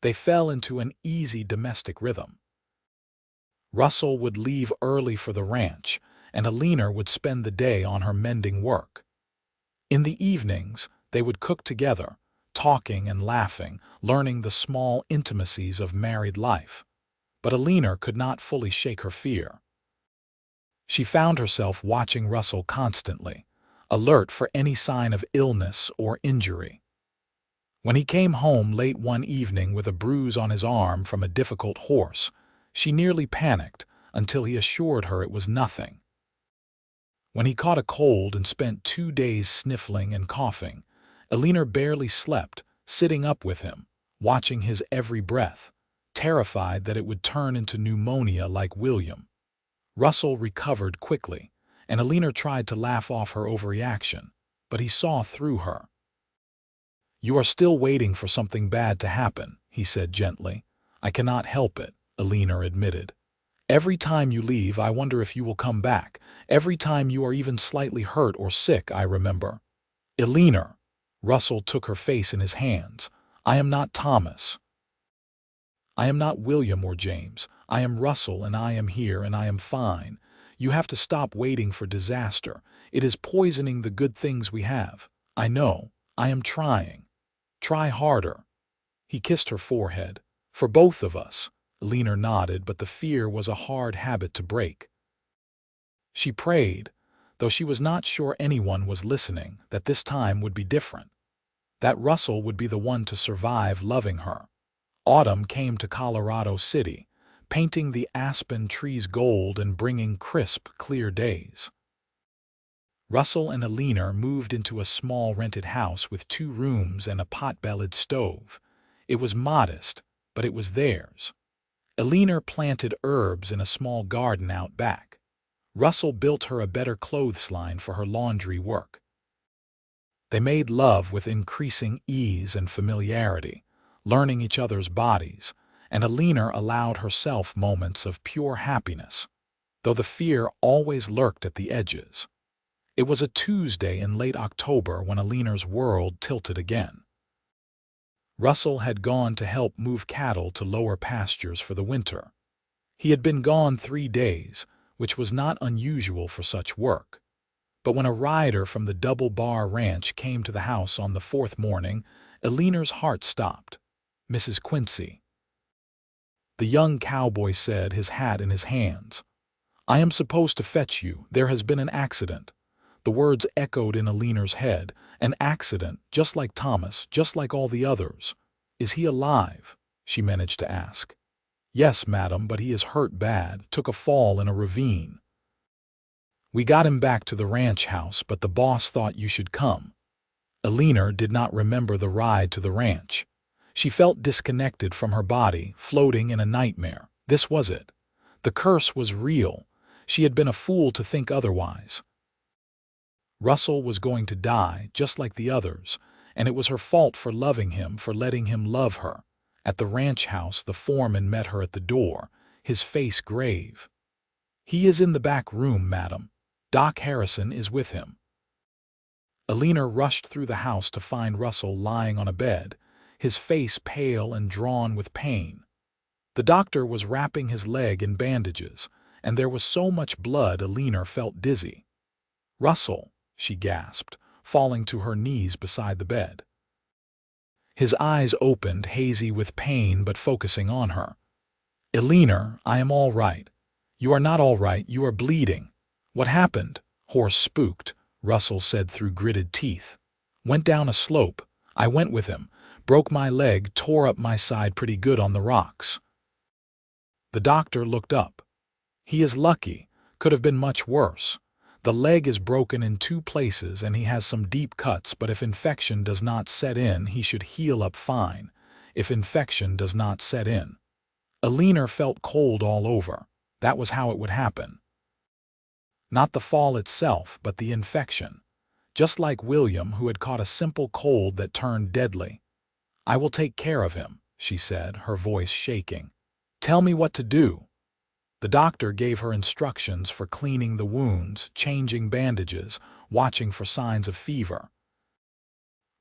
They fell into an easy domestic rhythm. Russell would leave early for the ranch, and Eleanor would spend the day on her mending work. In the evenings, they would cook together, talking and laughing, learning the small intimacies of married life. But Eleanor could not fully shake her fear. She found herself watching Russell constantly, alert for any sign of illness or injury. When he came home late one evening with a bruise on his arm from a difficult horse, she nearly panicked until he assured her it was nothing. When he caught a cold and spent 2 days sniffling and coughing, Eleanor barely slept, sitting up with him, watching his every breath, terrified that it would turn into pneumonia like William. Russell recovered quickly, and Eleanor tried to laugh off her overreaction, but he saw through her. "You are still waiting for something bad to happen," he said gently. "I cannot help it," Eleanor admitted. "Every time you leave, I wonder if you will come back. Every time you are even slightly hurt or sick, I remember." "Eleanor," Russell took her face in his hands, "I am not Thomas. I am not William or James. I am Russell, and I am here, and I am fine. You have to stop waiting for disaster. It is poisoning the good things we have. I know. I am trying. Try harder." He kissed her forehead. "For both of us." Eleanor nodded, but the fear was a hard habit to break. She prayed, though she was not sure anyone was listening, that this time would be different, that Russell would be the one to survive loving her. Autumn came to Colorado City, painting the aspen trees gold and bringing crisp, clear days. Russell and Eleanor moved into a small rented house with 2 rooms and a pot-bellied stove. It was modest, but it was theirs. Eleanor planted herbs in a small garden out back. Russell built her a better clothes line for her laundry work. They made love with increasing ease and familiarity, learning each other's bodies, and Eleanor allowed herself moments of pure happiness, though the fear always lurked at the edges. It was a Tuesday in late October when Eleanor's world tilted again. Russell had gone to help move cattle to lower pastures for the winter. He had been gone 3 days, which was not unusual for such work. But when a rider from the Double Bar Ranch came to the house on the 4th morning, Eleanor's heart stopped. "Mrs. Quincy," the young cowboy said, his hat in his hands. "I am supposed to fetch you. There has been an accident." The words echoed in Eleanor's head. "An accident, just like Thomas, just like all the others." "Is he alive?" she managed to ask. "Yes, madam, but he is hurt bad, took a fall in a ravine. We got him back to the ranch house, but the boss thought you should come." Eleanor did not remember the ride to the ranch. She felt disconnected from her body, floating in a nightmare. This was it. The curse was real. She had been a fool to think otherwise. Russell was going to die, just like the others, and it was her fault for loving him, for letting him love her. At the ranch house, the foreman met her at the door, his face grave. "He is in the back room, madam. Doc Harrison is with him." Eleanor rushed through the house to find Russell lying on a bed, his face pale and drawn with pain. The doctor was wrapping his leg in bandages, and there was so much blood Eleanor felt dizzy. "Russell," she gasped, falling to her knees beside the bed. His eyes opened, hazy with pain but focusing on her. "Eleanor, I am all right." "You are not all right. You are bleeding." "What happened?" "Horse spooked," Russell said through gritted teeth. "Went down a slope. I went with him. Broke my leg, tore up my side pretty good on the rocks." The doctor looked up. "He is lucky. Could have been much worse. The leg is broken in 2 places and he has some deep cuts, but if infection does not set in, he should heal up fine. If infection does not set in." Eleanor felt cold all over. That was how it would happen. Not the fall itself, but the infection. Just like William, who had caught a simple cold that turned deadly. "I will take care of him," she said, her voice shaking. "Tell me what to do." The doctor gave her instructions for cleaning the wounds, changing bandages, watching for signs of fever.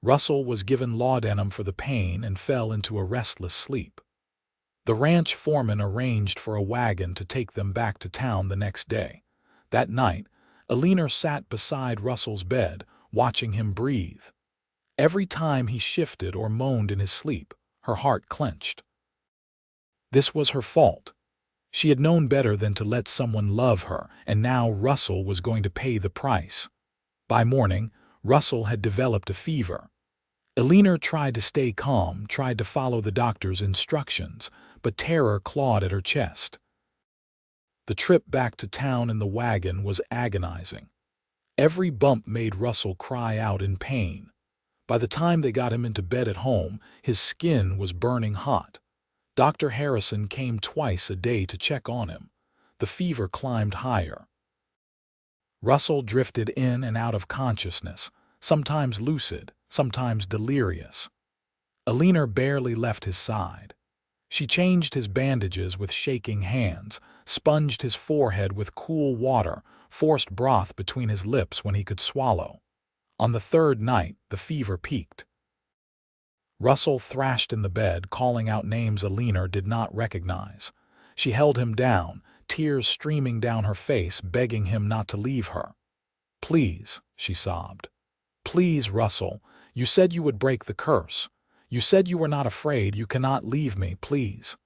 Russell was given laudanum for the pain and fell into a restless sleep. The ranch foreman arranged for a wagon to take them back to town the next day. That night, Eleanor sat beside Russell's bed, watching him breathe. Every time he shifted or moaned in his sleep, her heart clenched. This was her fault. She had known better than to let someone love her, and now Russell was going to pay the price. By morning, Russell had developed a fever. Eleanor tried to stay calm, tried to follow the doctor's instructions, but terror clawed at her chest. The trip back to town in the wagon was agonizing. Every bump made Russell cry out in pain. By the time they got him into bed at home, his skin was burning hot. Dr. Harrison came twice a day to check on him. The fever climbed higher. Russell drifted in and out of consciousness, sometimes lucid, sometimes delirious. Eleanor barely left his side. She changed his bandages with shaking hands, sponged his forehead with cool water, forced broth between his lips when he could swallow. On the third night, the fever peaked. Russell thrashed in the bed, calling out names Eleanor did not recognize. She held him down, tears streaming down her face, begging him not to leave her. "Please," she sobbed. "Please, Russell, you said you would break the curse. You said you were not afraid. You cannot leave me, please."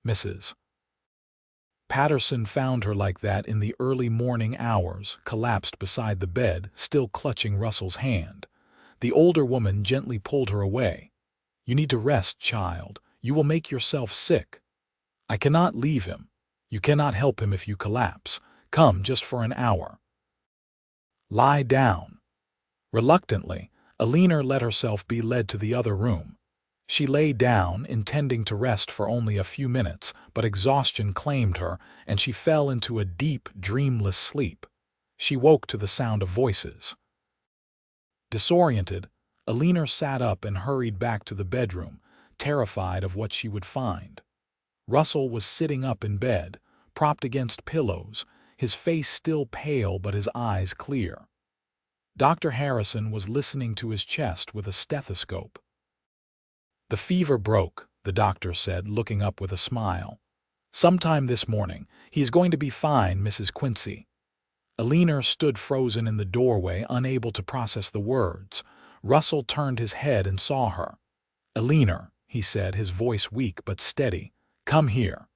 Mrs. Patterson found her like that in the early morning hours, collapsed beside the bed, still clutching Russell's hand. The older woman gently pulled her away. "You need to rest, child. You will make yourself sick." "I cannot leave him. You cannot help him if you collapse. Come just for an hour." "Lie down." Reluctantly, Eleanor let herself be led to the other room. She lay down, intending to rest for only a few minutes, but exhaustion claimed her, and she fell into a deep, dreamless sleep. She woke to the sound of voices. Disoriented, Eleanor sat up and hurried back to the bedroom, terrified of what she would find. Russell was sitting up in bed, propped against pillows, his face still pale but his eyes clear. Dr. Harrison was listening to his chest with a stethoscope. "The fever broke," the doctor said, looking up with a smile. "Sometime this morning. He is going to be fine, Mrs. Quincy." Eleanor stood frozen in the doorway, unable to process the words. Russell turned his head and saw her. "Eleanor," he said, his voice weak but steady, "come here."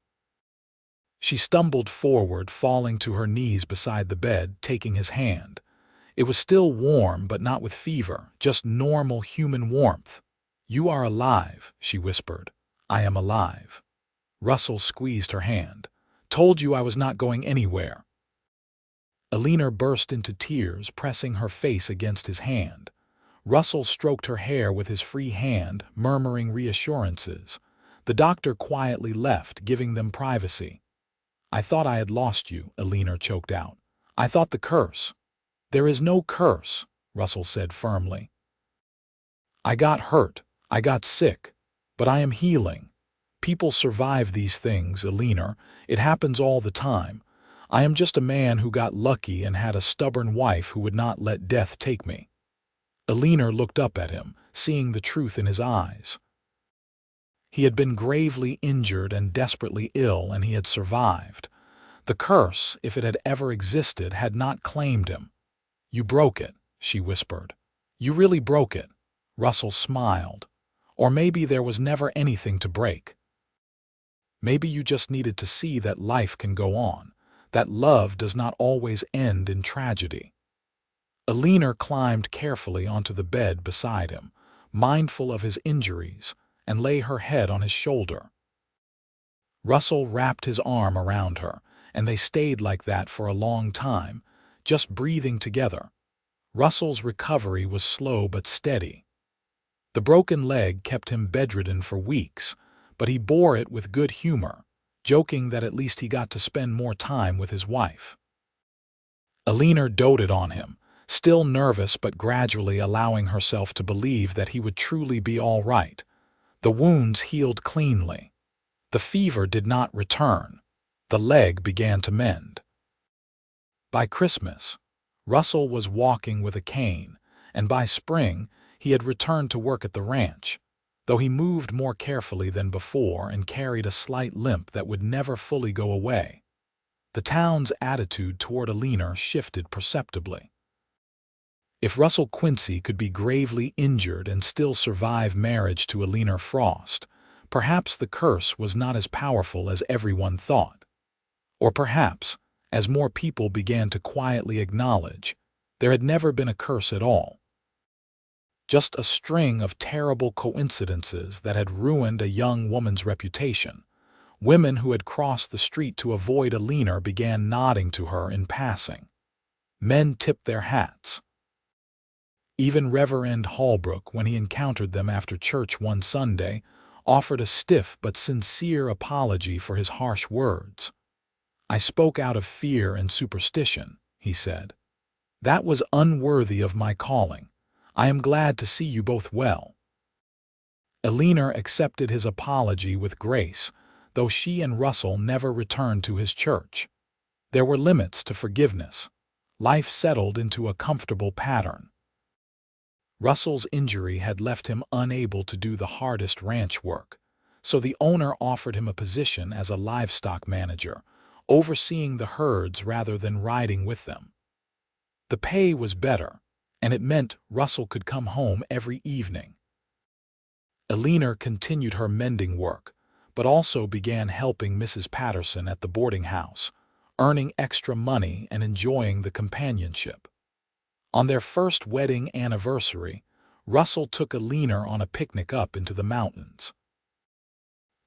She stumbled forward, falling to her knees beside the bed, taking his hand. It was still warm, but not with fever, just normal human warmth. "You are alive," she whispered. "I am alive." Russell squeezed her hand. "Told you I was not going anywhere." Eleanor burst into tears, pressing her face against his hand. Russell stroked her hair with his free hand, murmuring reassurances. The doctor quietly left, giving them privacy. "I thought I had lost you," Eleanor choked out. "I thought the curse—" "There is no curse," Russell said firmly. "I got hurt. I got sick. But I am healing. People survive these things, Eleanor. It happens all the time. I am just a man who got lucky and had a stubborn wife who would not let death take me." Eleanor looked up at him, seeing the truth in his eyes. He had been gravely injured and desperately ill, and he had survived. The curse, if it had ever existed, had not claimed him. "You broke it," she whispered. "You really broke it." Russell smiled. "Or maybe there was never anything to break. Maybe you just needed to see that life can go on, that love does not always end in tragedy." Eleanor climbed carefully onto the bed beside him, mindful of his injuries, and lay her head on his shoulder. Russell wrapped his arm around her, and they stayed like that for a long time, just breathing together. Russell's recovery was slow but steady. The broken leg kept him bedridden for weeks, but he bore it with good humor, joking that at least he got to spend more time with his wife. Eleanor doted on him, still nervous but gradually allowing herself to believe that he would truly be all right. The wounds healed cleanly. The fever did not return. The leg began to mend. By Christmas, Russell was walking with a cane, and by spring he had returned to work at the ranch, though he moved more carefully than before and carried a slight limp that would never fully go away. The town's attitude toward Eleanor shifted perceptibly. If Russell Quincy could be gravely injured and still survive marriage to Eleanor Frost, perhaps the curse was not as powerful as everyone thought. Or perhaps, as more people began to quietly acknowledge, there had never been a curse at all. Just a string of terrible coincidences that had ruined a young woman's reputation. Women who had crossed the street to avoid Eleanor began nodding to her in passing. Men tipped their hats. Even Reverend Holbrook, when he encountered them after church one Sunday, offered a stiff but sincere apology for his harsh words. "I spoke out of fear and superstition," he said. "That was unworthy of my calling. I am glad to see you both well." Eleanor accepted his apology with grace, though she and Russell never returned to his church. There were limits to forgiveness. Life settled into a comfortable pattern. Russell's injury had left him unable to do the hardest ranch work, so the owner offered him a position as a livestock manager, overseeing the herds rather than riding with them. The pay was better, and it meant Russell could come home every evening. Eleanor continued her mending work, but also began helping Mrs. Patterson at the boarding house, earning extra money and enjoying the companionship. On their first wedding anniversary, Russell took Eleanor on a picnic up into the mountains.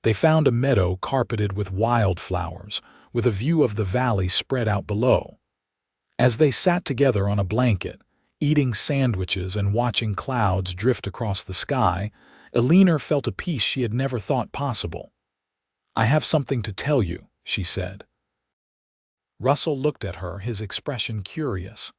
They found a meadow carpeted with wildflowers, with a view of the valley spread out below. As they sat together on a blanket, eating sandwiches and watching clouds drift across the sky, Eleanor felt a peace she had never thought possible. "I have something to tell you," she said. Russell looked at her, his expression curious.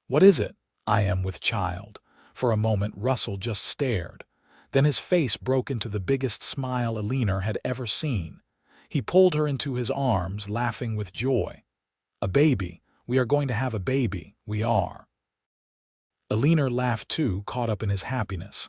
"What is it?" "I am with child." For a moment Russell just stared. Then his face broke into the biggest smile Eleanor had ever seen. He pulled her into his arms, laughing with joy. "A baby. We are going to have a baby. We are." Eleanor laughed too, caught up in his happiness.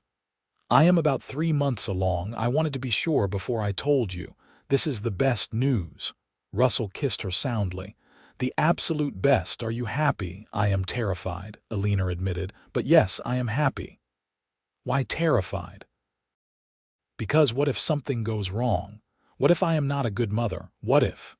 "I am about 3 months along. I wanted to be sure before I told you. This is the best news." Russell kissed her soundly. "The absolute best. Are you happy?" "I am terrified," Eleanor admitted, "but yes, I am happy." "Why terrified?" "Because what if something goes wrong? What if I am not a good mother? What if—"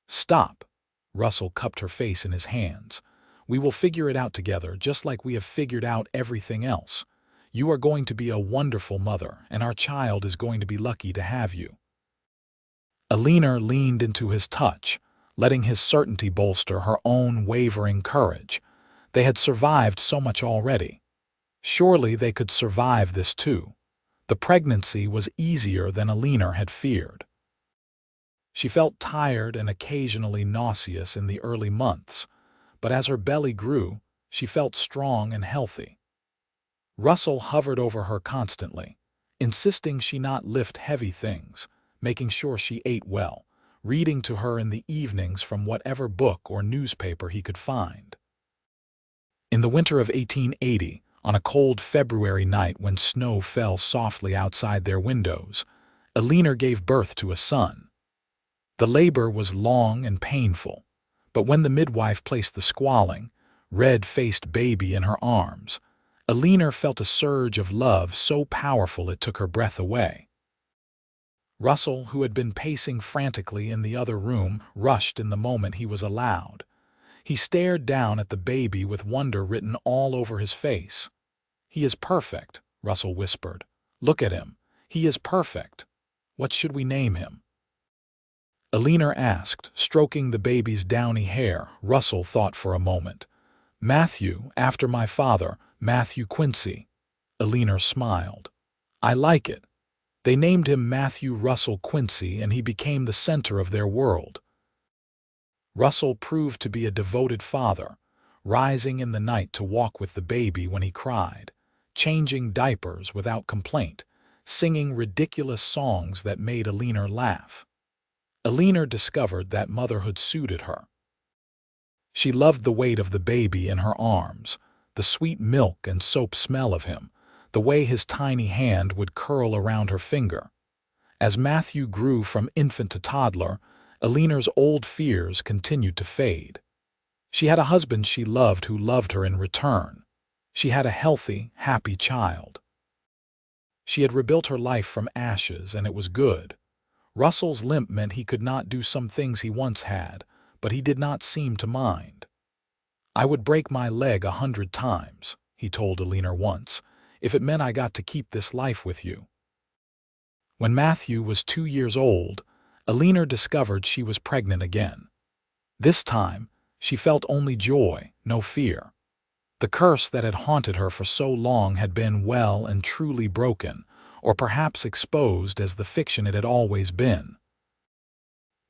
"Stop." Russell cupped her face in his hands. "We will figure it out together, just like we have figured out everything else. You are going to be a wonderful mother, and our child is going to be lucky to have you." Eleanor leaned into his touch, letting his certainty bolster her own wavering courage. They had survived so much already. Surely they could survive this too. The pregnancy was easier than Eleanor had feared. She felt tired and occasionally nauseous in the early months, but as her belly grew, she felt strong and healthy. Russell hovered over her constantly, insisting she not lift heavy things, making sure she ate well, reading to her in the evenings from whatever book or newspaper he could find. In the winter of 1880, on a cold February night when snow fell softly outside their windows, Eleanor gave birth to a son. The labor was long and painful, but when the midwife placed the squalling, red-faced baby in her arms, Eleanor felt a surge of love so powerful it took her breath away. Russell, who had been pacing frantically in the other room, rushed in the moment he was allowed. He stared down at the baby with wonder written all over his face. "He is perfect," Russell whispered. "Look at him. He is perfect. What should we name him?" Eleanor asked, stroking the baby's downy hair. Russell thought for a moment. "Matthew, after my father, Matthew Quincy." Eleanor smiled. "I like it." They named him Matthew Russell Quincy, and he became the center of their world. Russell proved to be a devoted father, rising in the night to walk with the baby when he cried, changing diapers without complaint, singing ridiculous songs that made Eleanor laugh. Eleanor discovered that motherhood suited her. She loved the weight of the baby in her arms, the sweet milk and soap smell of him, the way his tiny hand would curl around her finger. As Matthew grew from infant to toddler, Eleanor's old fears continued to fade. She had a husband she loved who loved her in return. She had a healthy, happy child. She had rebuilt her life from ashes, and it was good. Russell's limp meant he could not do some things he once had, but he did not seem to mind. "I would break my leg 100 times," he told Eleanor once, "if it meant I got to keep this life with you." When Matthew was 2 years old, Eleanor discovered she was pregnant again. This time, she felt only joy, no fear. The curse that had haunted her for so long had been well and truly broken, or perhaps exposed as the fiction it had always been.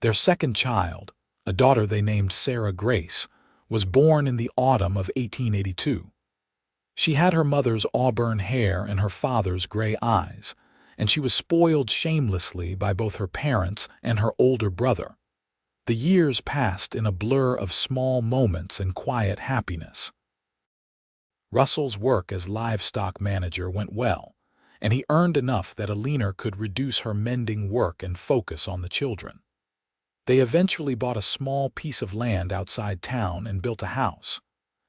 Their second child, a daughter they named Sarah Grace, was born in the autumn of 1882. She had her mother's auburn hair and her father's gray eyes, and she was spoiled shamelessly by both her parents and her older brother. The years passed in a blur of small moments and quiet happiness. Russell's work as livestock manager went well, and he earned enough that Eleanor could reduce her mending work and focus on the children. They eventually bought a small piece of land outside town and built a house.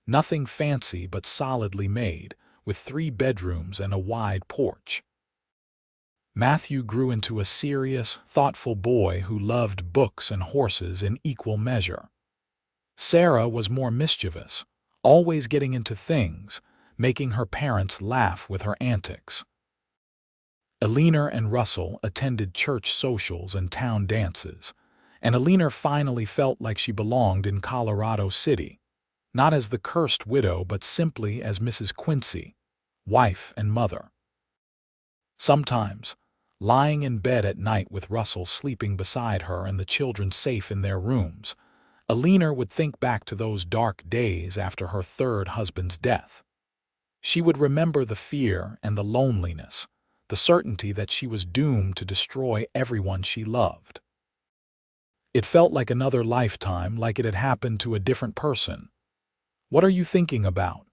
Nothing fancy but solidly made, with 3 bedrooms and a wide porch. Matthew grew into a serious, thoughtful boy who loved books and horses in equal measure. Sarah was more mischievous, always getting into things, making her parents laugh with her antics. Eleanor and Russell attended church socials and town dances, and Eleanor finally felt like she belonged in Colorado City, not as the cursed widow but simply as Mrs. Quincy, wife and mother. Sometimes, lying in bed at night with Russell sleeping beside her and the children safe in their rooms, Eleanor would think back to those dark days after her third husband's death. She would remember the fear and the loneliness, the certainty that she was doomed to destroy everyone she loved. It felt like another lifetime, like it had happened to a different person. "What are you thinking about?"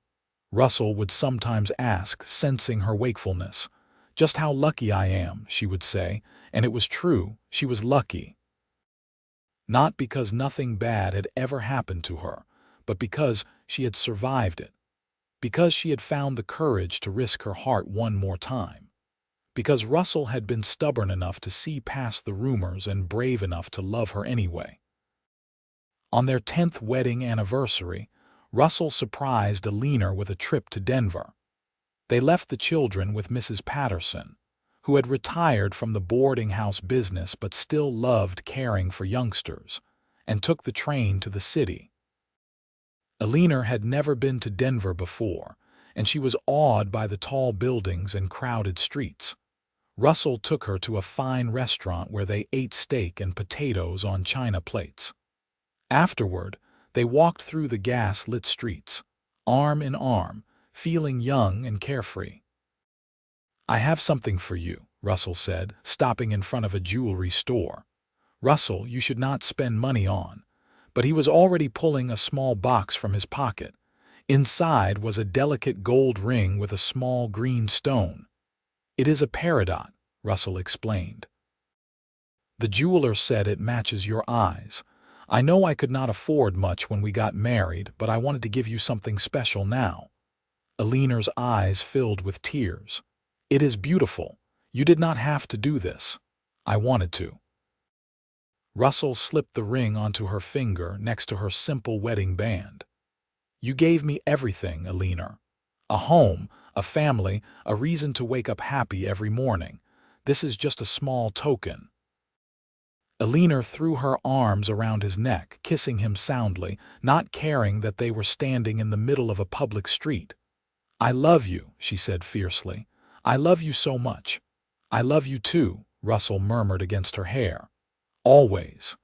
Russell would sometimes ask, sensing her wakefulness. "Just how lucky I am," she would say, and it was true, she was lucky. Not because nothing bad had ever happened to her, but because she had survived it. Because she had found the courage to risk her heart one more time. Because Russell had been stubborn enough to see past the rumors and brave enough to love her anyway. On their 10th wedding anniversary, Russell surprised Eleanor with a trip to Denver. They left the children with Mrs. Patterson, who had retired from the boarding house business but still loved caring for youngsters, and took the train to the city. Eleanor had never been to Denver before, and she was awed by the tall buildings and crowded streets. Russell took her to a fine restaurant where they ate steak and potatoes on china plates. Afterward, they walked through the gas-lit streets, arm in arm, feeling young and carefree. "I have something for you," Russell said, stopping in front of a jewelry store. Russell, you should not spend money on. But he was already pulling a small box from his pocket. Inside was a delicate gold ring with a small green stone. "It is a peridot," Russell explained. "The jeweler said it matches your eyes. I know I could not afford much when we got married, but I wanted to give you something special now." Eleanor's eyes filled with tears. "It is beautiful. You did not have to do this. I wanted to." Russell slipped the ring onto her finger next to her simple wedding band. "You gave me everything, Eleanor. A home, a family, a reason to wake up happy every morning. This is just a small token." Eleanor threw her arms around his neck, kissing him soundly, not caring that they were standing in the middle of a public street. "I love you," she said fiercely. "I love you so much." "I love you too," Russell murmured against her hair. "Always."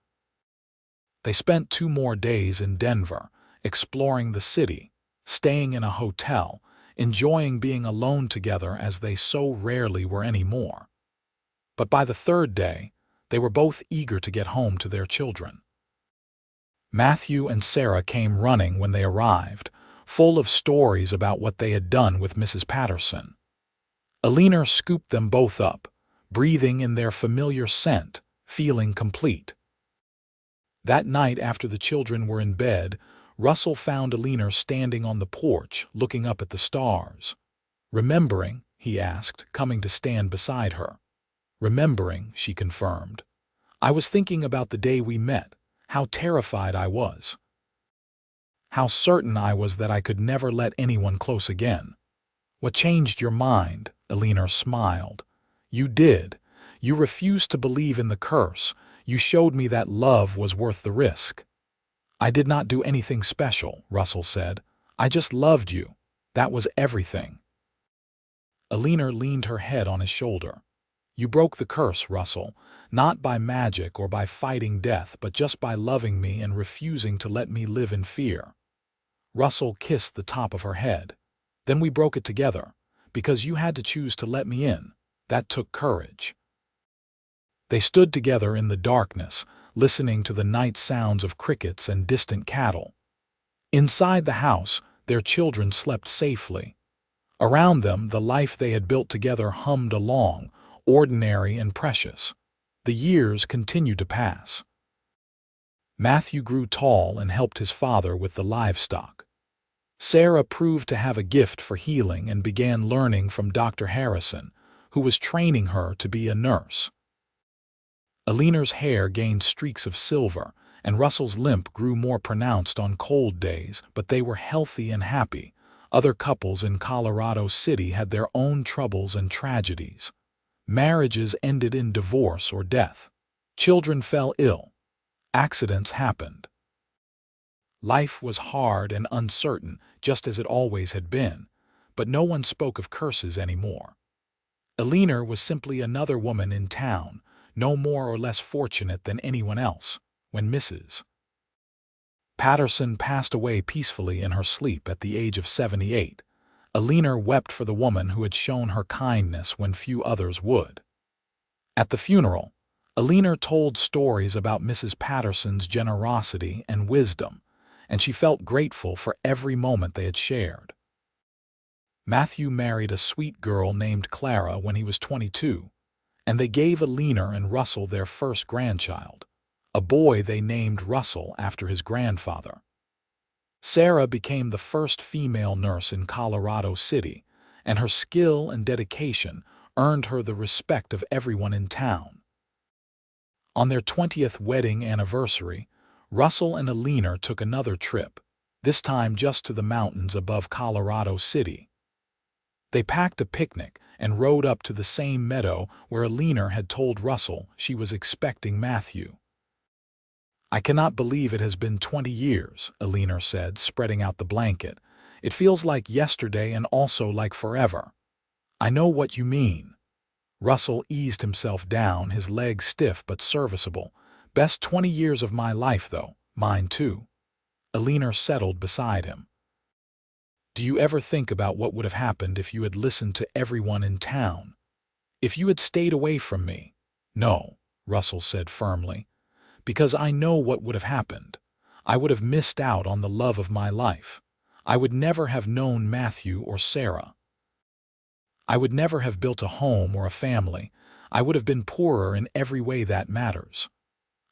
They spent 2 more days in Denver, exploring the city, staying in a hotel, enjoying being alone together as they so rarely were anymore. But by the 3rd day, They were both eager to get home to their children. Matthew and Sarah came running when they arrived, full of stories about what they had done with Mrs. Patterson. Eleanor scooped them both up, breathing in their familiar scent, feeling complete. That night after the children were in bed, Russell found Eleanor standing on the porch, looking up at the stars. "Remembering?" he asked, coming to stand beside her. "Remembering," she confirmed. "I was thinking about the day we met, how terrified I was. How certain I was that I could never let anyone close again." "What changed your mind?" Eleanor smiled. "You did. You refused to believe in the curse. You showed me that love was worth the risk." "I did not do anything special," Russell said. "I just loved you. That was everything." Eleanor leaned her head on his shoulder. "You broke the curse, Russell, not by magic or by fighting death, but just by loving me and refusing to let me live in fear." Russell kissed the top of her head. "Then we broke it together, because you had to choose to let me in. That took courage." They stood together in the darkness, listening to the night sounds of crickets and distant cattle. Inside the house, their children slept safely. Around them, the life they had built together hummed along, ordinary and precious. The years continued to pass. Matthew grew tall and helped his father with the livestock. Sarah proved to have a gift for healing and began learning from Dr. Harrison, who was training her to be a nurse. Eleanor's hair gained streaks of silver, and Russell's limp grew more pronounced on cold days, but they were healthy and happy. Other couples in Colorado City had their own troubles and tragedies. Marriages ended in divorce or death. Children fell ill. Accidents happened. Life was hard and uncertain, just as it always had been, but no one spoke of curses anymore. Eleanor was simply another woman in town, no more or less fortunate than anyone else, when Mrs. Patterson passed away peacefully in her sleep at the age of 78. Eleanor wept for the woman who had shown her kindness when few others would. At the funeral, Eleanor told stories about Mrs. Patterson's generosity and wisdom, and she felt grateful for every moment they had shared. Matthew married a sweet girl named Clara when he was 22, and they gave Eleanor and Russell their first grandchild, a boy they named Russell after his grandfather. Sarah became the first female nurse in Colorado City, and her skill and dedication earned her the respect of everyone in town. On their 20th wedding anniversary, Russell and Eleanor took another trip, this time just to the mountains above Colorado City. They packed a picnic and rode up to the same meadow where Eleanor had told Russell she was expecting Matthew. "I cannot believe it has been 20 years, Eleanor said, spreading out the blanket. "It feels like yesterday and also like forever." "I know what you mean." Russell eased himself down, his legs stiff but serviceable. "Best 20 years of my life, though. Mine, too." Eleanor settled beside him. "Do you ever think about what would have happened if you had listened to everyone in town? If you had stayed away from me?" "No," Russell said firmly. "Because I know what would have happened. I would have missed out on the love of my life. I would never have known Matthew or Sarah. I would never have built a home or a family. I would have been poorer in every way that matters.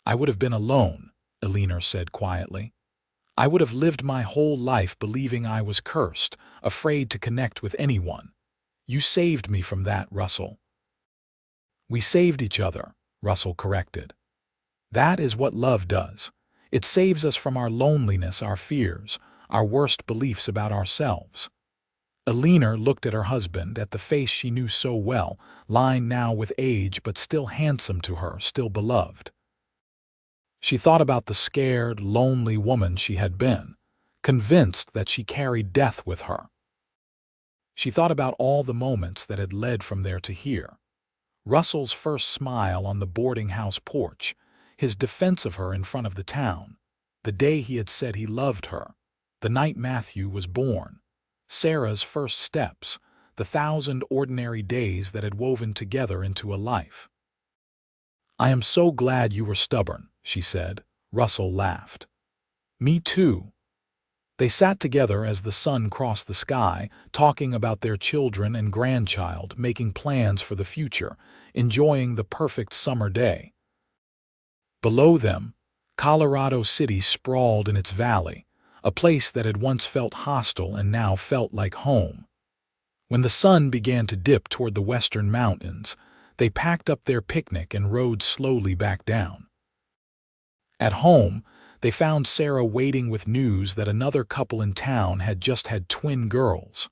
I would have been alone," Eleanor said quietly. "I would have lived my whole life believing I was cursed, afraid to connect with anyone. You saved me from that, Russell." "We saved each other," Russell corrected. "That is what love does. It saves us from our loneliness, our fears, our worst beliefs about ourselves." Eleanor looked at her husband, at the face she knew so well, lined now with age but still handsome to her, still beloved. She thought about the scared, lonely woman she had been, convinced that she carried death with her. She thought about all the moments that had led from there to here. Russell's first smile on the boarding house porch, his defense of her in front of the town, the day he had said he loved her, the night Matthew was born, Sarah's first steps, the 1,000 ordinary days that had woven together into a life. "I am so glad you were stubborn," she said. Russell laughed. "Me too." They sat together as the sun crossed the sky, talking about their children and grandchild, making plans for the future, enjoying the perfect summer day. Below them, Colorado City sprawled in its valley, a place that had once felt hostile and now felt like home. When the sun began to dip toward the western mountains, they packed up their picnic and rode slowly back down. At home, they found Sarah waiting with news that another couple in town had just had twin girls.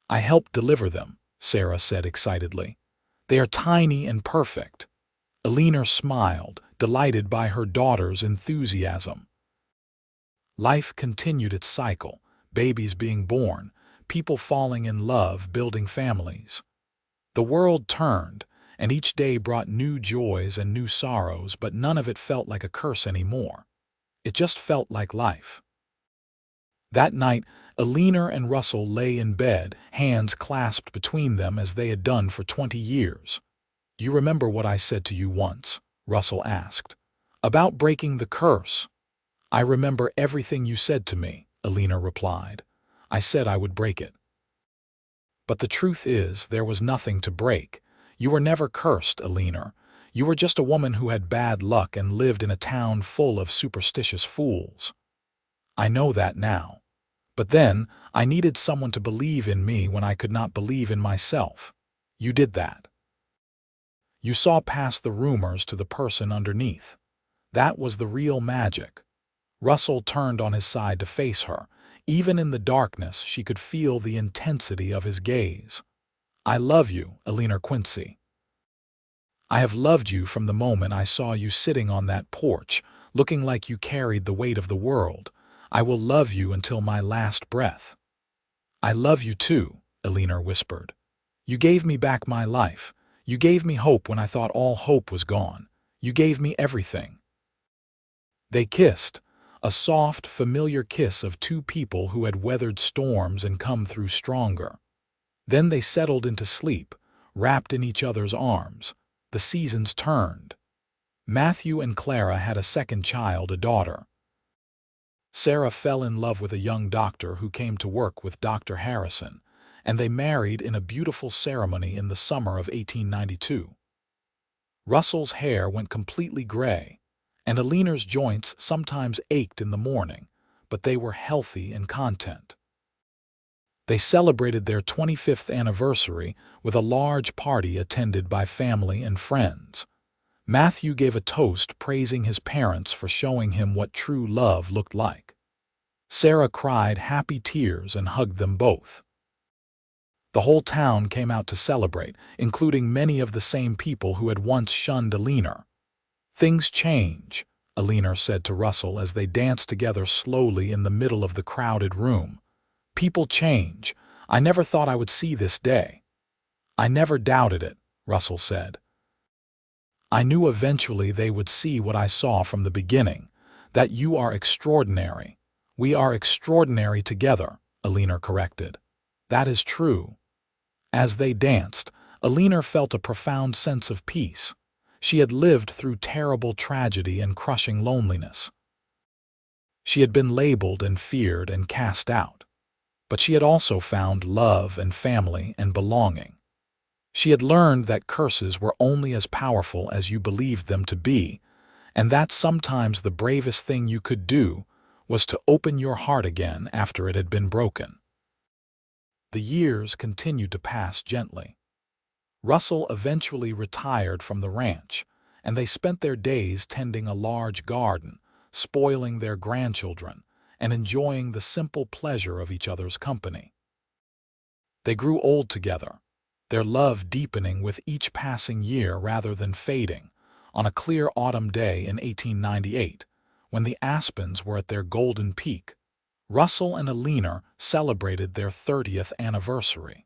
"I helped deliver them," Sarah said excitedly. "They are tiny and perfect." Eleanor smiled, delighted by her daughter's enthusiasm. Life continued its cycle, babies being born, people falling in love, building families. The world turned, and each day brought new joys and new sorrows, but none of it felt like a curse anymore. It just felt like life. That night, Eleanor and Russell lay in bed, hands clasped between them as they had done for 20 years. "You remember what I said to you once?" Russell asked. "About breaking the curse." "I remember everything you said to me," Eleanor replied. "I said I would break it." "But the truth is, there was nothing to break. You were never cursed, Eleanor. You were just a woman who had bad luck and lived in a town full of superstitious fools." "I know that now. But then, I needed someone to believe in me when I could not believe in myself. You did that. You saw past the rumors to the person underneath. That was the real magic." Russell turned on his side to face her. Even in the darkness, she could feel the intensity of his gaze. "I love you, Eleanor Quincy. I have loved you from the moment I saw you sitting on that porch, looking like you carried the weight of the world. I will love you until my last breath." "I love you too," Eleanor whispered. "You gave me back my life. You gave me hope when I thought all hope was gone. You gave me everything." They kissed, a soft, familiar kiss of two people who had weathered storms and come through stronger. Then they settled into sleep, wrapped in each other's arms. The seasons turned. Matthew and Clara had a second child, a daughter. Sarah fell in love with a young doctor who came to work with Dr. Harrison, and they married in a beautiful ceremony in the summer of 1892. Russell's hair went completely gray, and Eleanor's joints sometimes ached in the morning, but they were healthy and content. They celebrated their 25th anniversary with a large party attended by family and friends. Matthew gave a toast praising his parents for showing him what true love looked like. Sarah cried happy tears and hugged them both. The whole town came out to celebrate, including many of the same people who had once shunned Eleanor. "Things change," Eleanor said to Russell as they danced together slowly in the middle of the crowded room. "People change. I never thought I would see this day." "I never doubted it," Russell said. "I knew eventually they would see what I saw from the beginning, that you are extraordinary." "We are extraordinary together," Eleanor corrected. "That is true." As they danced, Eleanor felt a profound sense of peace. She had lived through terrible tragedy and crushing loneliness. She had been labeled and feared and cast out. But she had also found love and family and belonging. She had learned that curses were only as powerful as you believed them to be, and that sometimes the bravest thing you could do was to open your heart again after it had been broken. The years continued to pass gently. Russell eventually retired from the ranch, and they spent their days tending a large garden, spoiling their grandchildren, and enjoying the simple pleasure of each other's company. They grew old together, their love deepening with each passing year rather than fading. On a clear autumn day in 1898, when the aspens were at their golden peak, Russell and Eleanor celebrated their 30th anniversary.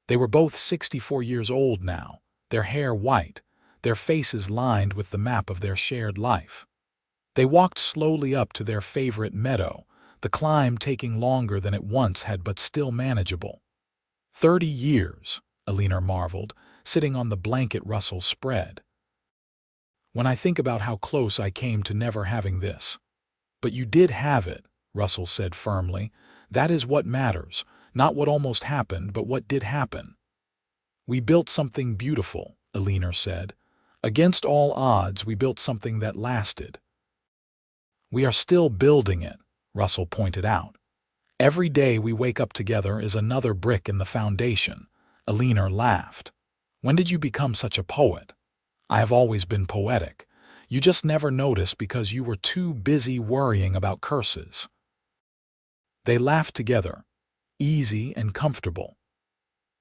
They were both 64 years old now, their hair white, their faces lined with the map of their shared life. They walked slowly up to their favorite meadow, the climb taking longer than it once had but still manageable. 30 years, Eleanor marveled, sitting on the blanket Russell spread. When I think about how close I came to never having this. But you did have it, Russell said firmly. That is what matters, not what almost happened, but what did happen. We built something beautiful, Eleanor said. Against all odds, we built something that lasted. We are still building it, Russell pointed out. Every day we wake up together is another brick in the foundation. Eleanor laughed. When did you become such a poet? I have always been poetic. You just never noticed because you were too busy worrying about curses. They laughed together, easy and comfortable.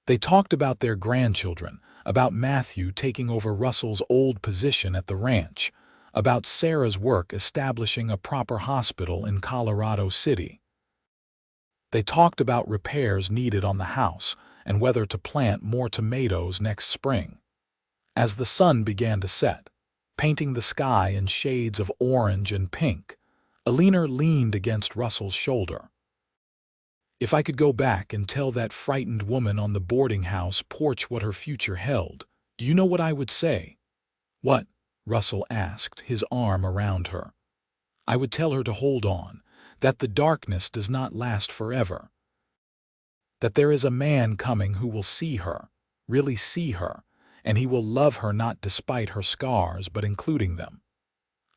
They talked about their grandchildren, about Matthew taking over Russell's old position at the ranch, about Sarah's work establishing a proper hospital in Colorado City. They talked about repairs needed on the house and whether to plant more tomatoes next spring. As the sun began to set, painting the sky in shades of orange and pink, Eleanor leaned against Russell's shoulder. If I could go back and tell that frightened woman on the boarding house porch what her future held, do you know what I would say? What? Russell asked, his arm around her. I would tell her to hold on, that the darkness does not last forever. That there is a man coming who will see her, really see her, and he will love her not despite her scars but including them.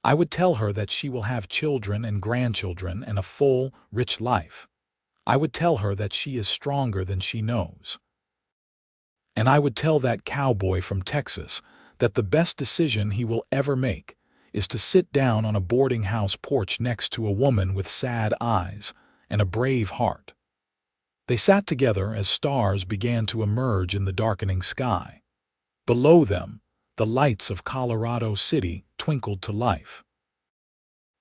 I would tell her that she will have children and grandchildren and a full, rich life. I would tell her that she is stronger than she knows. And I would tell that cowboy from Texas that the best decision he will ever make is to sit down on a boarding house porch next to a woman with sad eyes and a brave heart. They sat together as stars began to emerge in the darkening sky. Below them, the lights of Colorado City twinkled to life.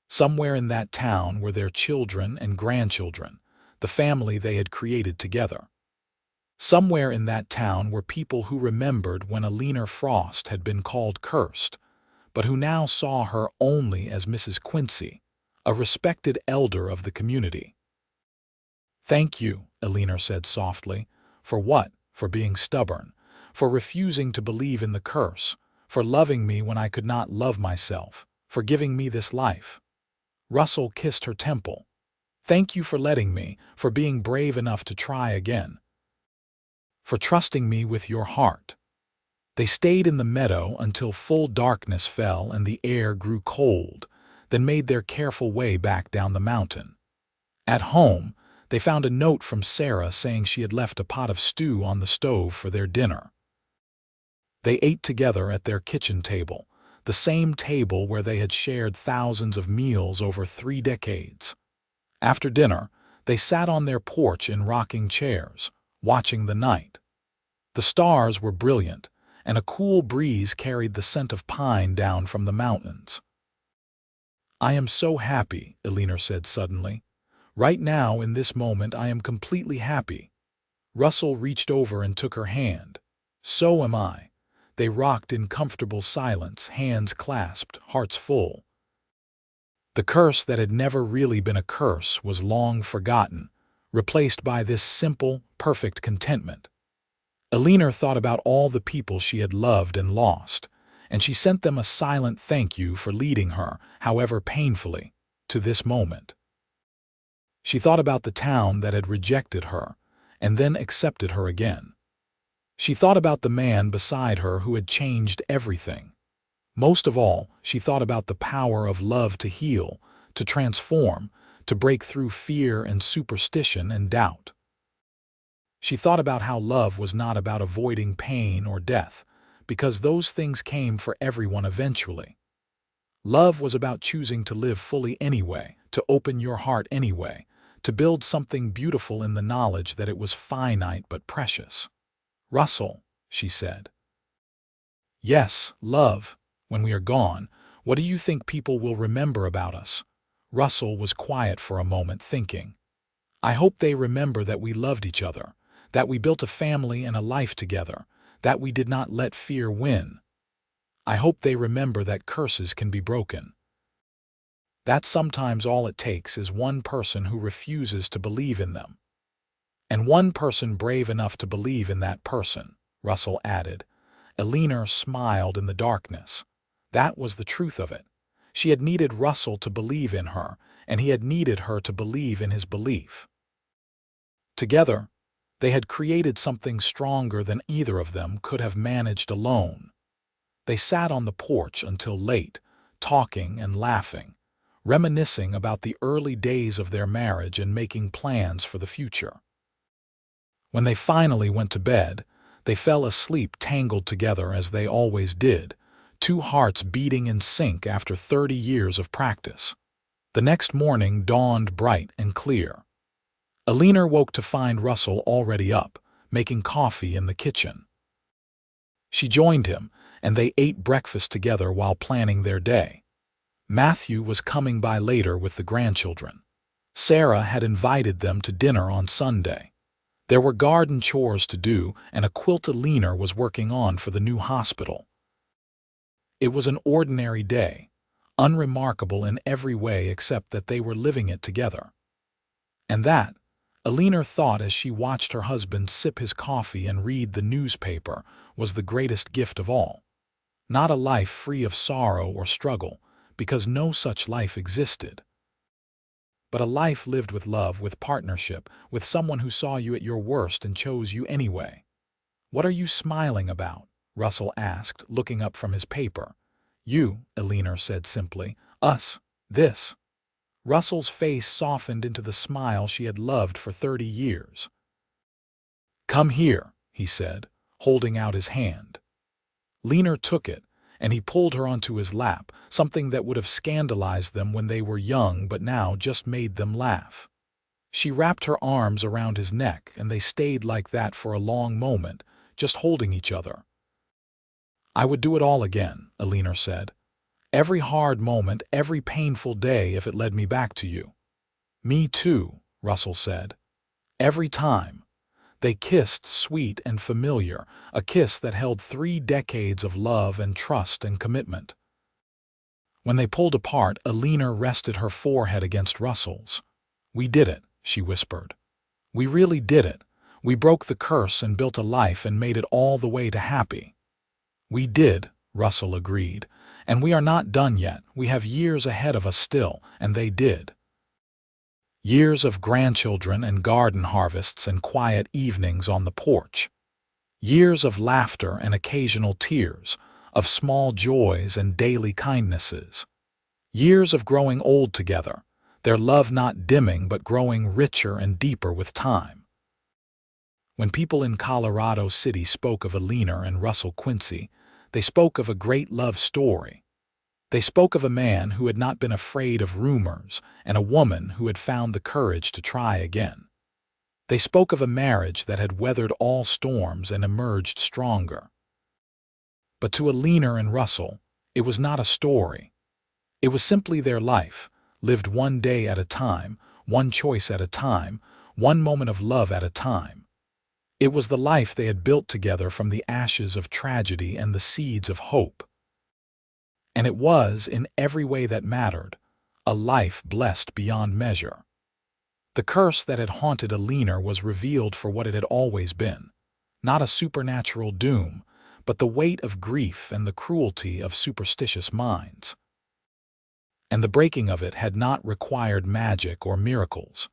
Somewhere in that town were their children and grandchildren, the family they had created together. Somewhere in that town were people who remembered when Eleanor Frost had been called cursed, but who now saw her only as Mrs. Quincy, a respected elder of the community. Thank you, Eleanor said softly. For what? For being stubborn, for refusing to believe in the curse, for loving me when I could not love myself, for giving me this life. Russell kissed her temple. Thank you for letting me, for being brave enough to try again, for trusting me with your heart. They stayed in the meadow until full darkness fell and the air grew cold, then made their careful way back down the mountain. At home, they found a note from Sarah saying she had left a pot of stew on the stove for their dinner. They ate together at their kitchen table, the same table where they had shared thousands of meals over 3 decades. After dinner, they sat on their porch in rocking chairs, watching the night. The stars were brilliant, and a cool breeze carried the scent of pine down from the mountains. I am so happy, Eleanor said suddenly. Right now, in this moment, I am completely happy. Russell reached over and took her hand. So am I. They rocked in comfortable silence, hands clasped, hearts full. The curse that had never really been a curse was long forgotten, replaced by this simple, perfect contentment. Eleanor thought about all the people she had loved and lost, and she sent them a silent thank you for leading her, however painfully, to this moment. She thought about the town that had rejected her, and then accepted her again. She thought about the man beside her who had changed everything. Most of all, she thought about the power of love to heal, to transform, to break through fear and superstition and doubt. She thought about how love was not about avoiding pain or death, because those things came for everyone eventually. Love was about choosing to live fully anyway, to open your heart anyway, to build something beautiful in the knowledge that it was finite but precious. Russell, she said. Yes, love. When we are gone, what do you think people will remember about us? Russell was quiet for a moment, thinking. I hope they remember that we loved each other, that we built a family and a life together, that we did not let fear win. I hope they remember that curses can be broken. That sometimes all it takes is one person who refuses to believe in them. And one person brave enough to believe in that person, Russell added. Eleanor smiled in the darkness. That was the truth of it. She had needed Russell to believe in her, and he had needed her to believe in his belief. Together, they had created something stronger than either of them could have managed alone. They sat on the porch until late, talking and laughing, reminiscing about the early days of their marriage and making plans for the future. When they finally went to bed, they fell asleep tangled together as they always did, two hearts beating in sync after 30 years of practice. The next morning dawned bright and clear. Eleanor woke to find Russell already up, making coffee in the kitchen. She joined him, and they ate breakfast together while planning their day. Matthew was coming by later with the grandchildren. Sarah had invited them to dinner on Sunday. There were garden chores to do, and a quilt Eleanor was working on for the new hospital. It was an ordinary day, unremarkable in every way except that they were living it together. And that, Eleanor thought as she watched her husband sip his coffee and read the newspaper, was the greatest gift of all. Not a life free of sorrow or struggle, because no such life existed. But a life lived with love, with partnership, with someone who saw you at your worst and chose you anyway. "What are you smiling about?" Russell asked, looking up from his paper. "You," Eleanor said simply. "Us. This." Russell's face softened into the smile she had loved for 30 years. "Come here," he said, holding out his hand. Eleanor took it, and he pulled her onto his lap, something that would have scandalized them when they were young but now just made them laugh. She wrapped her arms around his neck, and they stayed like that for a long moment, just holding each other. "I would do it all again," Eleanor said. "Every hard moment, every painful day if it led me back to you." "Me too," Russell said. "Every time." They kissed, sweet and familiar, a kiss that held 3 decades of love and trust and commitment. When they pulled apart, Eleanor rested her forehead against Russell's. "We did it," she whispered. "We really did it. We broke the curse and built a life and made it all the way to happy." "We did," Russell agreed. "And we are not done yet. We have years ahead of us still, and they did." Years of grandchildren and garden harvests and quiet evenings on the porch. Years of laughter and occasional tears, of small joys and daily kindnesses. Years of growing old together, their love not dimming but growing richer and deeper with time. When people in Colorado City spoke of Eleanor and Russell Quincy, they spoke of a great love story. They spoke of a man who had not been afraid of rumors and a woman who had found the courage to try again. They spoke of a marriage that had weathered all storms and emerged stronger. But to Eleanor and Russell, it was not a story. It was simply their life, lived one day at a time, one choice at a time, one moment of love at a time. It was the life they had built together from the ashes of tragedy and the seeds of hope. And it was, in every way that mattered, a life blessed beyond measure. The curse that had haunted Eleanor was revealed for what it had always been, not a supernatural doom, but the weight of grief and the cruelty of superstitious minds. And the breaking of it had not required magic or miracles,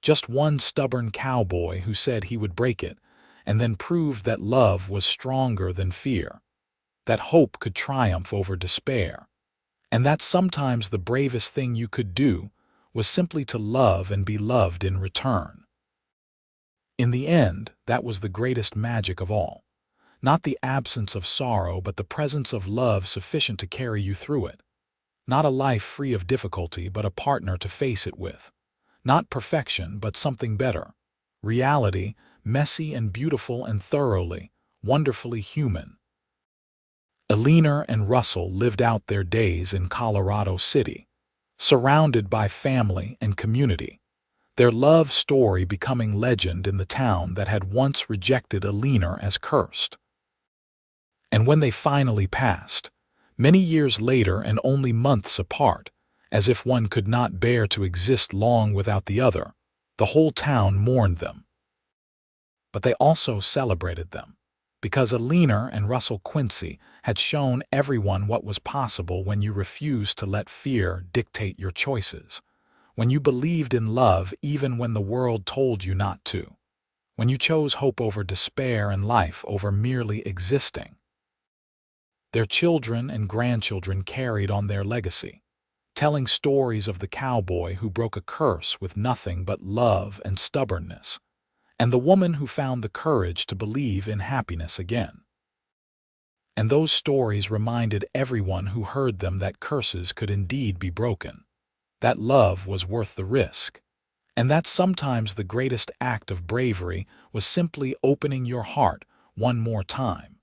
just one stubborn cowboy who said he would break it, and then proved that love was stronger than fear, that hope could triumph over despair, and that sometimes the bravest thing you could do was simply to love and be loved in return. In the end, that was the greatest magic of all. Not the absence of sorrow, but the presence of love sufficient to carry you through it. Not a life free of difficulty, but a partner to face it with. Not perfection, but something better. Reality, messy and beautiful and thoroughly, wonderfully human. Eleanor and Russell lived out their days in Colorado City, surrounded by family and community, their love story becoming legend in the town that had once rejected Eleanor as cursed. And when they finally passed, many years later and only months apart, as if one could not bear to exist long without the other, the whole town mourned them. But they also celebrated them, because Eleanor and Russell Quincy had shown everyone what was possible when you refused to let fear dictate your choices, when you believed in love even when the world told you not to, when you chose hope over despair and life over merely existing. Their children and grandchildren carried on their legacy, telling stories of the cowboy who broke a curse with nothing but love and stubbornness, and the woman who found the courage to believe in happiness again. And those stories reminded everyone who heard them that curses could indeed be broken, that love was worth the risk, and that sometimes the greatest act of bravery was simply opening your heart one more time.